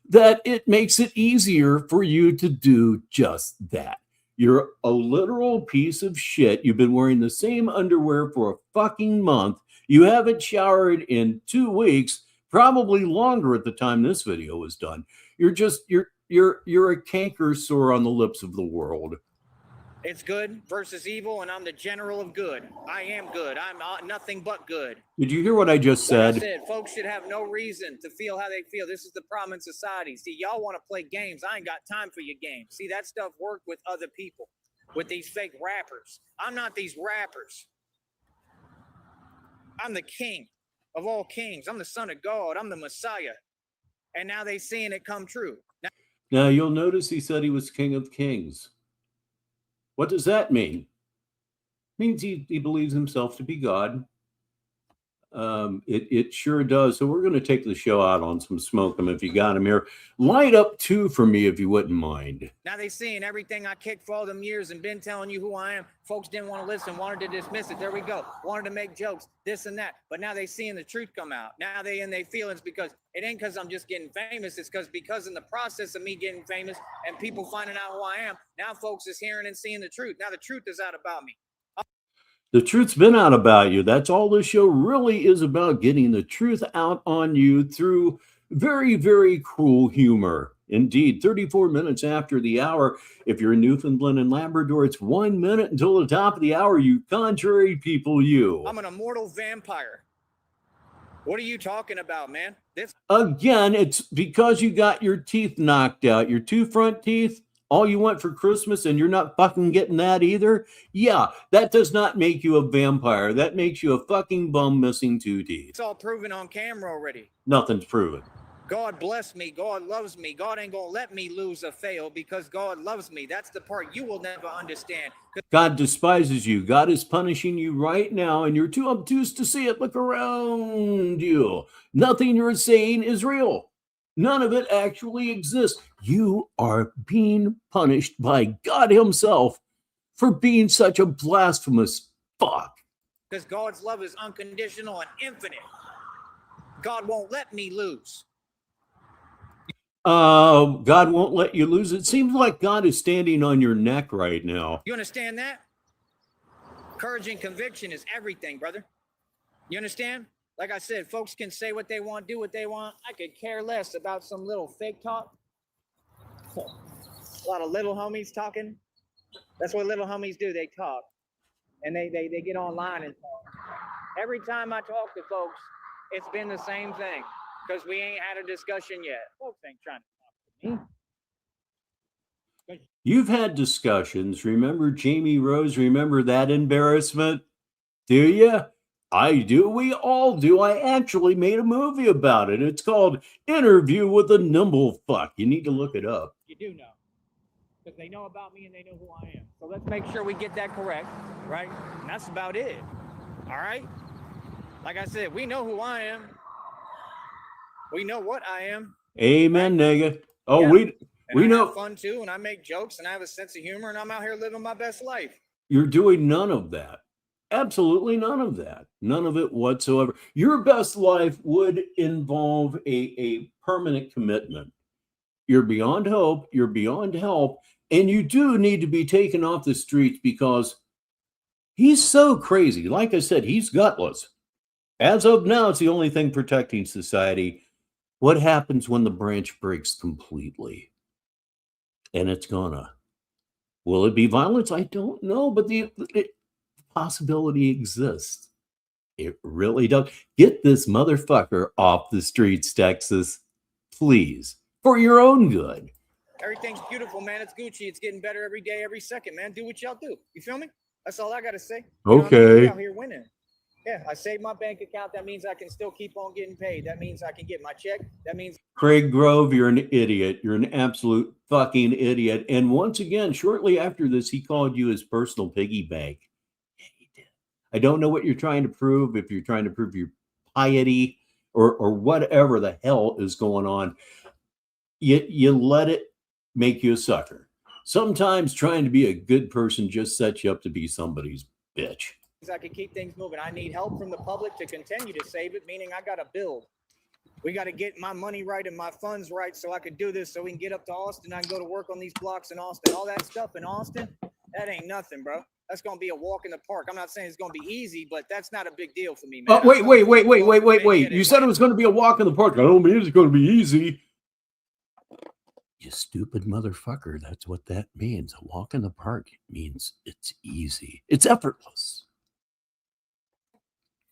Speaker 1: that it makes it easier for you to do just that. You're a literal piece of shit. You've been wearing the same underwear for a fucking month. You haven't showered in 2 weeks, probably longer at the time this video was done. You're a canker sore on the lips of the world.
Speaker 2: It's good versus evil, and I'm the general of good. I am good. I'm nothing but good.
Speaker 1: Did you hear what I just said?
Speaker 2: Like I said, folks should have no reason to feel how they feel. This is the problem in society. See, y'all want to play games. I ain't got time for your games. See, that stuff worked with other people, with these fake rappers. I'm not these rappers. I'm the king of all kings. I'm the son of God. I'm the Messiah. And now they seeing it come true.
Speaker 1: Now you'll notice he said he was king of kings. What does that mean? It means he believes himself to be God. It sure does. So we're going to take the show out on some smoke them if you got him here. Light up 2 for me if you wouldn't mind.
Speaker 2: Now they seeing everything I kicked for all them years and been telling you who I am. Folks didn't want to listen, wanted to dismiss it. There we go. Wanted to make jokes, this and that. But now they seeing the truth come out. Now they in their feelings because it ain't because I'm just getting famous. It's because in the process of me getting famous and people finding out who I am, now folks is hearing and seeing the truth. Now the truth is out about me.
Speaker 1: The truth's been out about you. That's all this show really is about, getting the truth out on you through very, very cruel humor. Indeed, 34 minutes after the hour. If you're in Newfoundland and Labrador, it's 1 minute until the top of the hour, you contrary people, you.
Speaker 2: I'm an immortal vampire. What are you talking about, man?
Speaker 1: Again, it's because you got your teeth knocked out. Your 2 front teeth, all you want for Christmas, and you're not fucking getting that either? Yeah, that does not make you a vampire. That makes you a fucking bum missing 2 teeth.
Speaker 2: It's all proven on camera already.
Speaker 1: Nothing's proven.
Speaker 2: God bless me. God loves me. God ain't going to let me lose or fail because God loves me. That's the part you will never understand.
Speaker 1: God despises you. God is punishing you right now, and you're too obtuse to see it. Look around you. Nothing you're saying is real. None of it actually exists. You are being punished by God himself for being such a blasphemous fuck.
Speaker 2: Because God's love is unconditional and infinite. God won't let me lose.
Speaker 1: God won't let you lose. It seems like God is standing on your neck right now.
Speaker 2: You understand that? Courage and conviction is everything, brother. You understand? Like I said, folks can say what they want, do what they want. I could care less about some little fake talk. A lot of little homies talking. That's what little homies do. They talk. And they get online and talk. Every time I talk to folks, it's been the same thing. Because we ain't had a discussion yet. Folks ain't trying to talk to me.
Speaker 1: You've had discussions. Remember Jamie Rose? Remember that embarrassment? Do you? I do. We all do. I actually made a movie about it. It's called Interview with a Nimble Fuck. You need to look it up.
Speaker 2: You do know. Because they know about me and they know who I am. So let's make sure we get that correct, right? And that's about it. All right? Like I said, we know who I am. We know what I am.
Speaker 1: Amen,
Speaker 2: right?
Speaker 1: nigga. Oh,
Speaker 2: yeah.
Speaker 1: we
Speaker 2: I
Speaker 1: know.
Speaker 2: have fun too, and I make jokes, and I have a sense of humor, and I'm out here living my best life.
Speaker 1: You're doing none of that. Absolutely none of that. None of it whatsoever. Your best life would involve a permanent commitment. You're beyond hope. You're beyond help. And you do need to be taken off the streets because he's so crazy. Like I said, he's gutless. As of now, it's the only thing protecting society. What happens when the branch breaks completely? And it's gonna. Will it be violence? I don't know, but the possibility exists. It really does. Get this motherfucker off the streets, Texas. Please. For your own good.
Speaker 2: Everything's beautiful, man. It's Gucci. It's getting better every day, every second, man. Do what y'all do. You feel me? That's all I got to say.
Speaker 1: Okay.
Speaker 2: We out here winning. Yeah, I saved my bank account. That means I can still keep on getting paid. That means I can get my check. That means...
Speaker 1: Craig Grove, you're an idiot. You're an absolute fucking idiot. And once again, shortly after this, he called you his personal piggy bank. Yeah, he did. I don't know what you're trying to prove, if you're trying to prove your piety or whatever the hell is going on. You let it make you a sucker. Sometimes trying to be a good person just sets you up to be somebody's bitch.
Speaker 2: I can keep things moving. I need help from the public to continue to save it, meaning I got to build. We got to get my money right and my funds right so I could do this, so we can get up to Austin. I can go to work on these blocks in Austin. All that stuff in Austin, that ain't nothing, bro. That's going to be a walk in the park. I'm not saying it's going to be easy, but that's not a big deal for me, man.
Speaker 1: Wait. You said it was going to be a walk in the park. I don't mean it's going to be easy. You stupid motherfucker. That's what that means. A walk in the park means it's easy. It's effortless.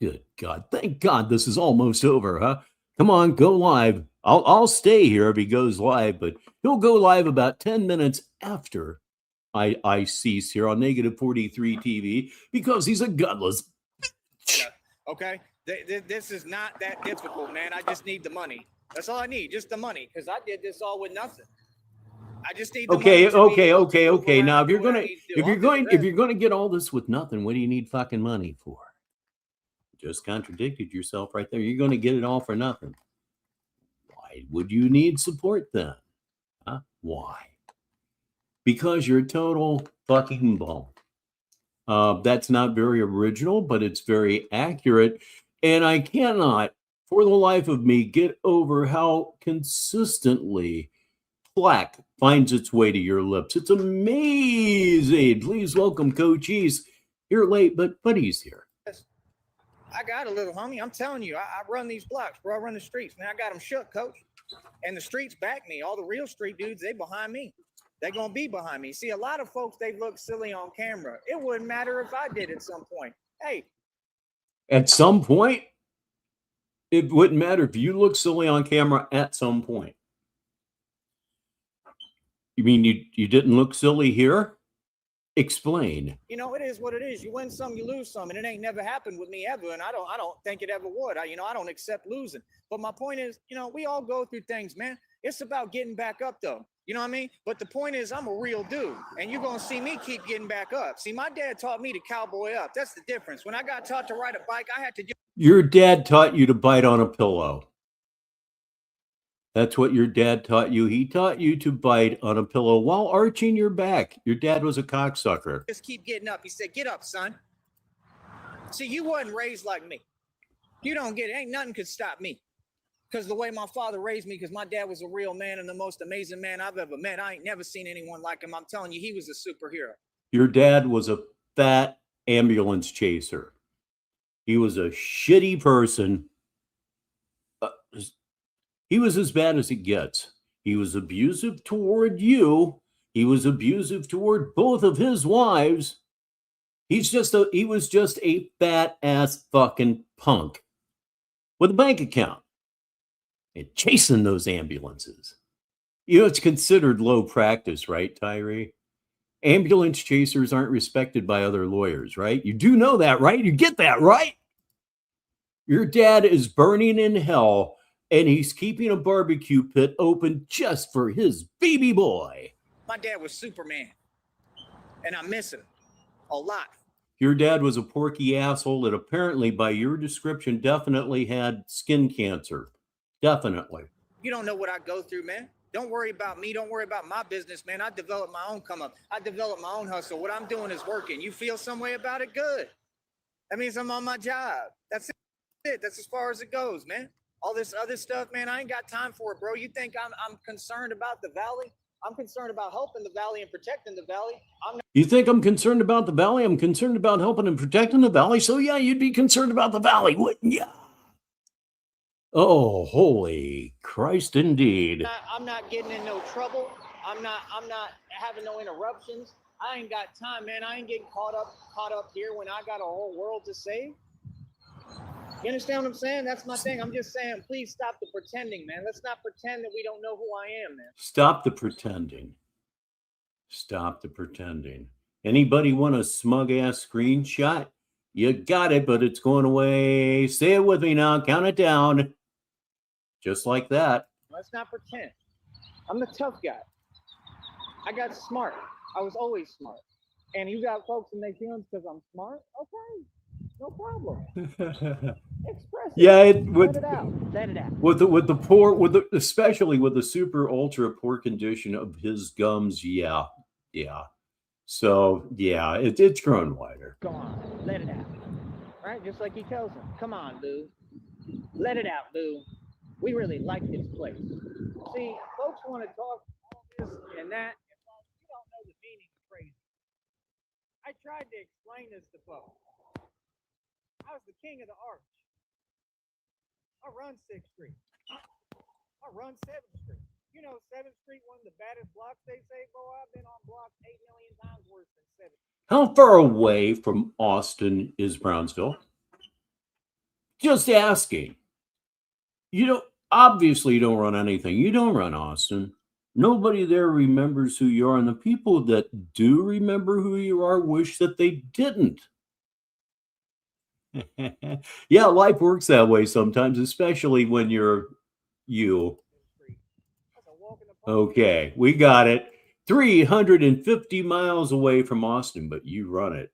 Speaker 1: Good God. Thank God this is almost over, huh? Come on, go live. I'll stay here if he goes live, but he'll go live about 10 minutes after I cease here on Negative 43 TV because he's a gutless.
Speaker 2: Okay? This is not that difficult, man. I just need the money. That's all I need, just the money, because I did this all with nothing. I just need the money.
Speaker 1: Okay. Now, if you're gonna get all this with nothing, what do you need fucking money for? Just contradicted yourself right there. You're going to get it all for nothing. Why would you need support then? Huh? Why? Because you're a total fucking bum. That's not very original, but it's very accurate. And I cannot, for the life of me, get over how consistently plaque finds its way to your lips. It's amazing. Please welcome Coach East. You're late, but he's here.
Speaker 2: I got a little homie. I'm telling you, I run these blocks, bro. I run the streets. Man, I got them shook, coach. And the streets back me. All the real street dudes, they behind me. They gonna be behind me. See, a lot of folks, they look silly on camera. It wouldn't matter if I did at some point. Hey.
Speaker 1: At some point? It wouldn't matter if you look silly on camera at some point. You mean you didn't look silly here? Explain.
Speaker 2: You know, it is what it is. You win some, you lose some, and it ain't never happened with me ever, and I don't think it ever would. I don't accept losing. But my point is, we all go through things, man. It's about getting back up, though. You know what I mean? But the point is, I'm a real dude, and you're gonna see me keep getting back up. See, my dad taught me to cowboy up. That's the difference. When I got taught to ride a bike, I had to do.
Speaker 1: Your dad taught you to bite on a pillow. That's what your dad taught you. He taught you to bite on a pillow while arching your back. Your dad was a cocksucker.
Speaker 2: Just keep getting up. He said, "Get up, son." See, you wasn't raised like me. You don't get it. Ain't nothing could stop me. Because the way my father raised me, because my dad was a real man and the most amazing man I've ever met. I ain't never seen anyone like him. I'm telling you, he was a superhero.
Speaker 1: Your dad was a fat ambulance chaser. He was a shitty person. He was as bad as it gets. He was abusive toward you. He was abusive toward both of his wives. He was just a fat ass fucking punk with a bank account and chasing those ambulances. It's considered low practice, right, Tyree? Ambulance chasers aren't respected by other lawyers, right? You do know that, right? You get that, right? Your dad is burning in hell, and he's keeping a barbecue pit open just for his baby boy.
Speaker 2: My dad was Superman, and I miss him a lot.
Speaker 1: Your dad was a porky asshole that apparently, by your description, definitely had skin cancer. Definitely.
Speaker 2: You don't know what I go through, man. Don't worry about me. Don't worry about my business, man. I developed my own come up. I developed my own hustle. What I'm doing is working. You feel some way about it? Good. That means I'm on my job. That's it. That's as far as it goes, man. All this other stuff, man, I ain't got time for it, bro. You think I'm concerned about the valley? I'm concerned about helping the valley and protecting the valley.
Speaker 1: You think I'm concerned about the valley? I'm concerned about helping and protecting the valley. So yeah, you'd be concerned about the valley, wouldn't you? Oh, holy Christ, indeed.
Speaker 2: I'm not getting in no trouble. I'm not having no interruptions. I ain't got time, man. I ain't getting caught up here when I got a whole world to save. You understand what I'm saying? That's my thing. I'm just saying, please stop the pretending, man. Let's not pretend that we don't know who I am, man.
Speaker 1: Stop the pretending. Stop the pretending. Anybody want a smug-ass screenshot? You got it, but it's going away. Say it with me now. Count it down. Just like that.
Speaker 2: Let's not pretend. I'm the tough guy. I got smart. I was always smart. And you got folks in their feelings because I'm smart? Okay. No problem. Express it.
Speaker 1: Yeah,
Speaker 2: let it out. Let it out.
Speaker 1: Especially with the super ultra poor condition of his gums. Yeah. So yeah, it's grown wider.
Speaker 2: Go on, let it out. Right, just like he tells him. Come on, Lou. Let it out, Lou. We really like this place. See, folks want to talk all this and that, and folks, you don't know the meaning of crazy. I tried to explain this to folks. I was the king of the arch. I run 6th Street. I run 7th Street. You know, 7th Street, one of the baddest blocks they say, bro. I've been on blocks 8 million times worse than 7th.
Speaker 1: How far away from Austin is Brownsville? Just asking. Obviously you don't run anything. You don't run Austin. Nobody there remembers who you are. And the people that do remember who you are wish that they didn't. Yeah, life works that way sometimes, especially when you're you. Okay, we got it. 350 miles away from Austin, but you run it.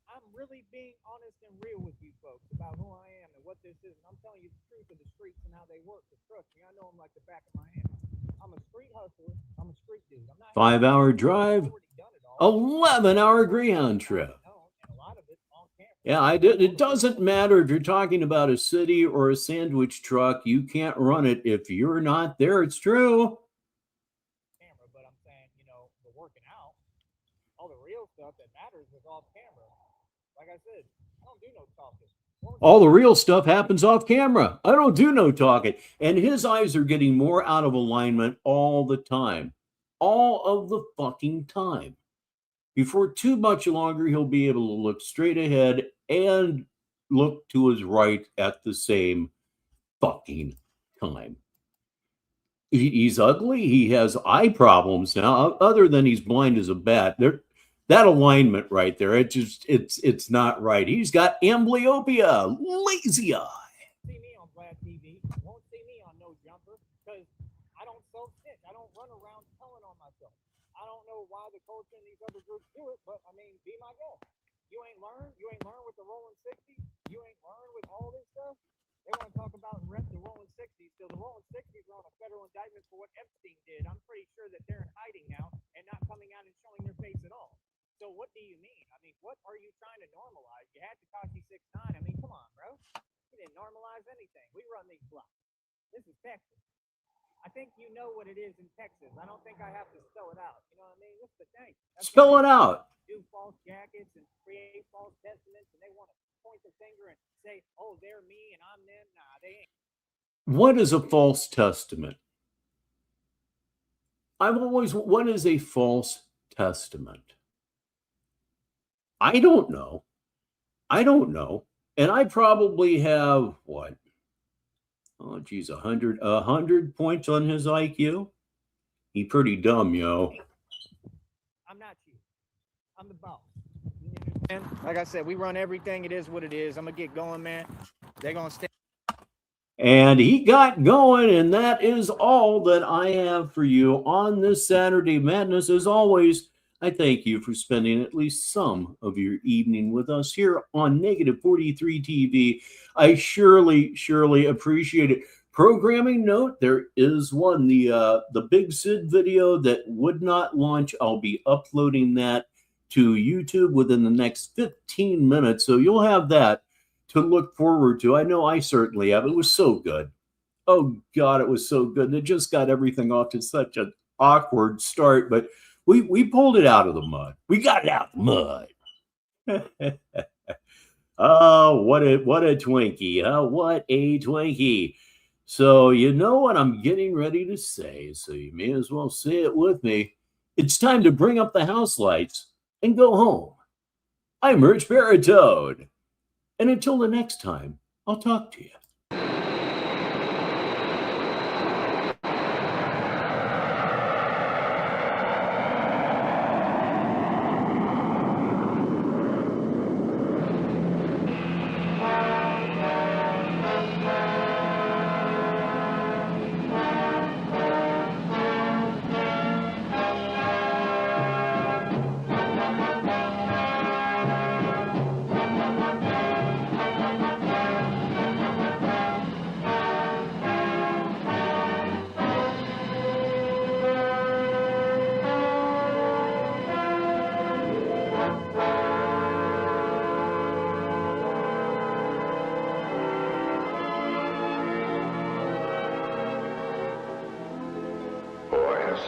Speaker 2: I'm really being honest and real with you folks about who I am and what this is. And I'm telling you the truth of the streets and how they work. But trust me, I know them like the back of my hand. I'm a street hustler. I'm a street dude. I'm not
Speaker 1: 5-hour drive, 11-hour Greyhound trip. Yeah, it doesn't matter if you're talking about a city or a sandwich truck. You can't run it if you're not there. It's true.
Speaker 2: But I'm saying, the working out, all the real stuff that matters is off camera. Like I said, I don't do no talking.
Speaker 1: All the real stuff happens off camera. I don't do no talking. And his eyes are getting more out of alignment all the time. All of the fucking time. Before too much longer, he'll be able to look straight ahead and look to his right at the same fucking time. He's ugly. He has eye problems now. Other than he's blind as a bat. That alignment right there, it's not right. He's got amblyopia, lazy eye.
Speaker 2: See me on Black TV. Won't see me on No Jumper because I don't self-stitch. I don't run around telling on myself. I don't know why the culture in these other groups do it, but I mean, be my guest. You ain't learned with the Rolling 60s. You ain't learned with all this stuff. They want to talk about and rep the Rolling 60s. So the Rolling 60s are on a federal indictment for what Epstein did. I'm pretty sure that they're in hiding now and not coming out and showing their face at all. So what do you mean? I mean, what are you trying to normalize? You had Tekashi 6ix9ine. I mean, come on, bro. You didn't normalize anything. We run these blocks. This is Texas. I think you know what it is in Texas. I don't think I have to spell it out. You know what I mean? What's the thing?
Speaker 1: Spell it out.
Speaker 2: Do false jackets and create false testaments, and they want to point the finger and say, "Oh, they're me and I'm them." Nah, they ain't.
Speaker 1: What is a false testament? What is a false testament? I don't know. And I probably have what? Oh, geez, 100 points on his IQ. He pretty dumb, yo.
Speaker 2: I'm not you. I'm the boss. And like I said, we run everything. It is what it is. I'm gonna get going, man. They're gonna stay.
Speaker 1: And he got going, and that is all that I have for you on this Saturday Madness. As always, I thank you for spending at least some of your evening with us here on Negative 43 TV. I surely appreciate it. Programming note, there is one, the Big Sid video that would not launch. I'll be uploading that to YouTube within the next 15 minutes, so you'll have that to look forward to. I know I certainly have. It was so good. Oh, God, it was so good. It just got everything off to such an awkward start, but we pulled it out of the mud. We got it out of the mud. Oh, what a Twinkie. What a Twinkie. So you know what I'm getting ready to say, so you may as well say it with me. It's time to bring up the house lights and go home. I'm Rich Baritone. And until the next time, I'll talk to you.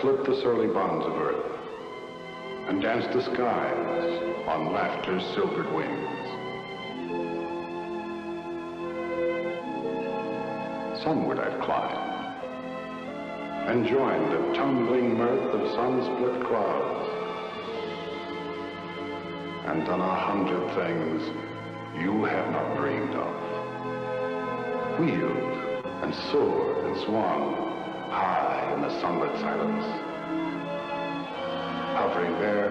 Speaker 5: Slipped the surly bonds of earth and danced the skies on laughter's silvered wings. Sunward I've climbed and joined the tumbling mirth of sun-split clouds and done 100 things you have not dreamed of. Wheeled and soared and swung high in the sunlit silence. Hovering there,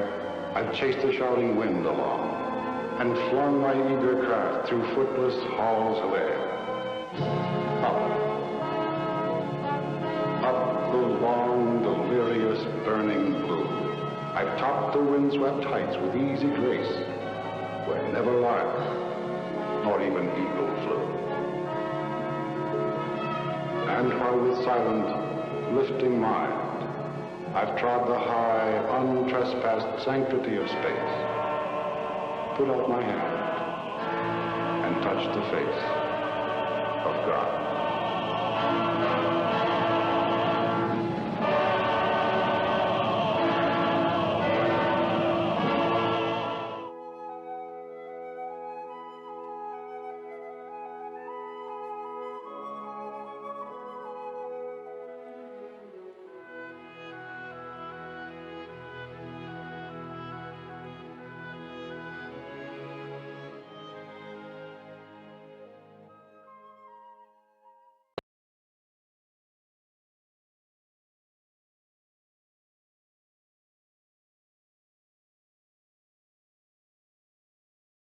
Speaker 5: I've chased the shouting wind along and flung my eager craft through footless halls of air. Up the long, delirious, burning blue, I've topped the windswept heights with easy grace, where never lark nor even eagle flew. And while with silent, lifting mind, I've trod the high, untrespassed sanctity of space, put out my hand, and touched the face of God.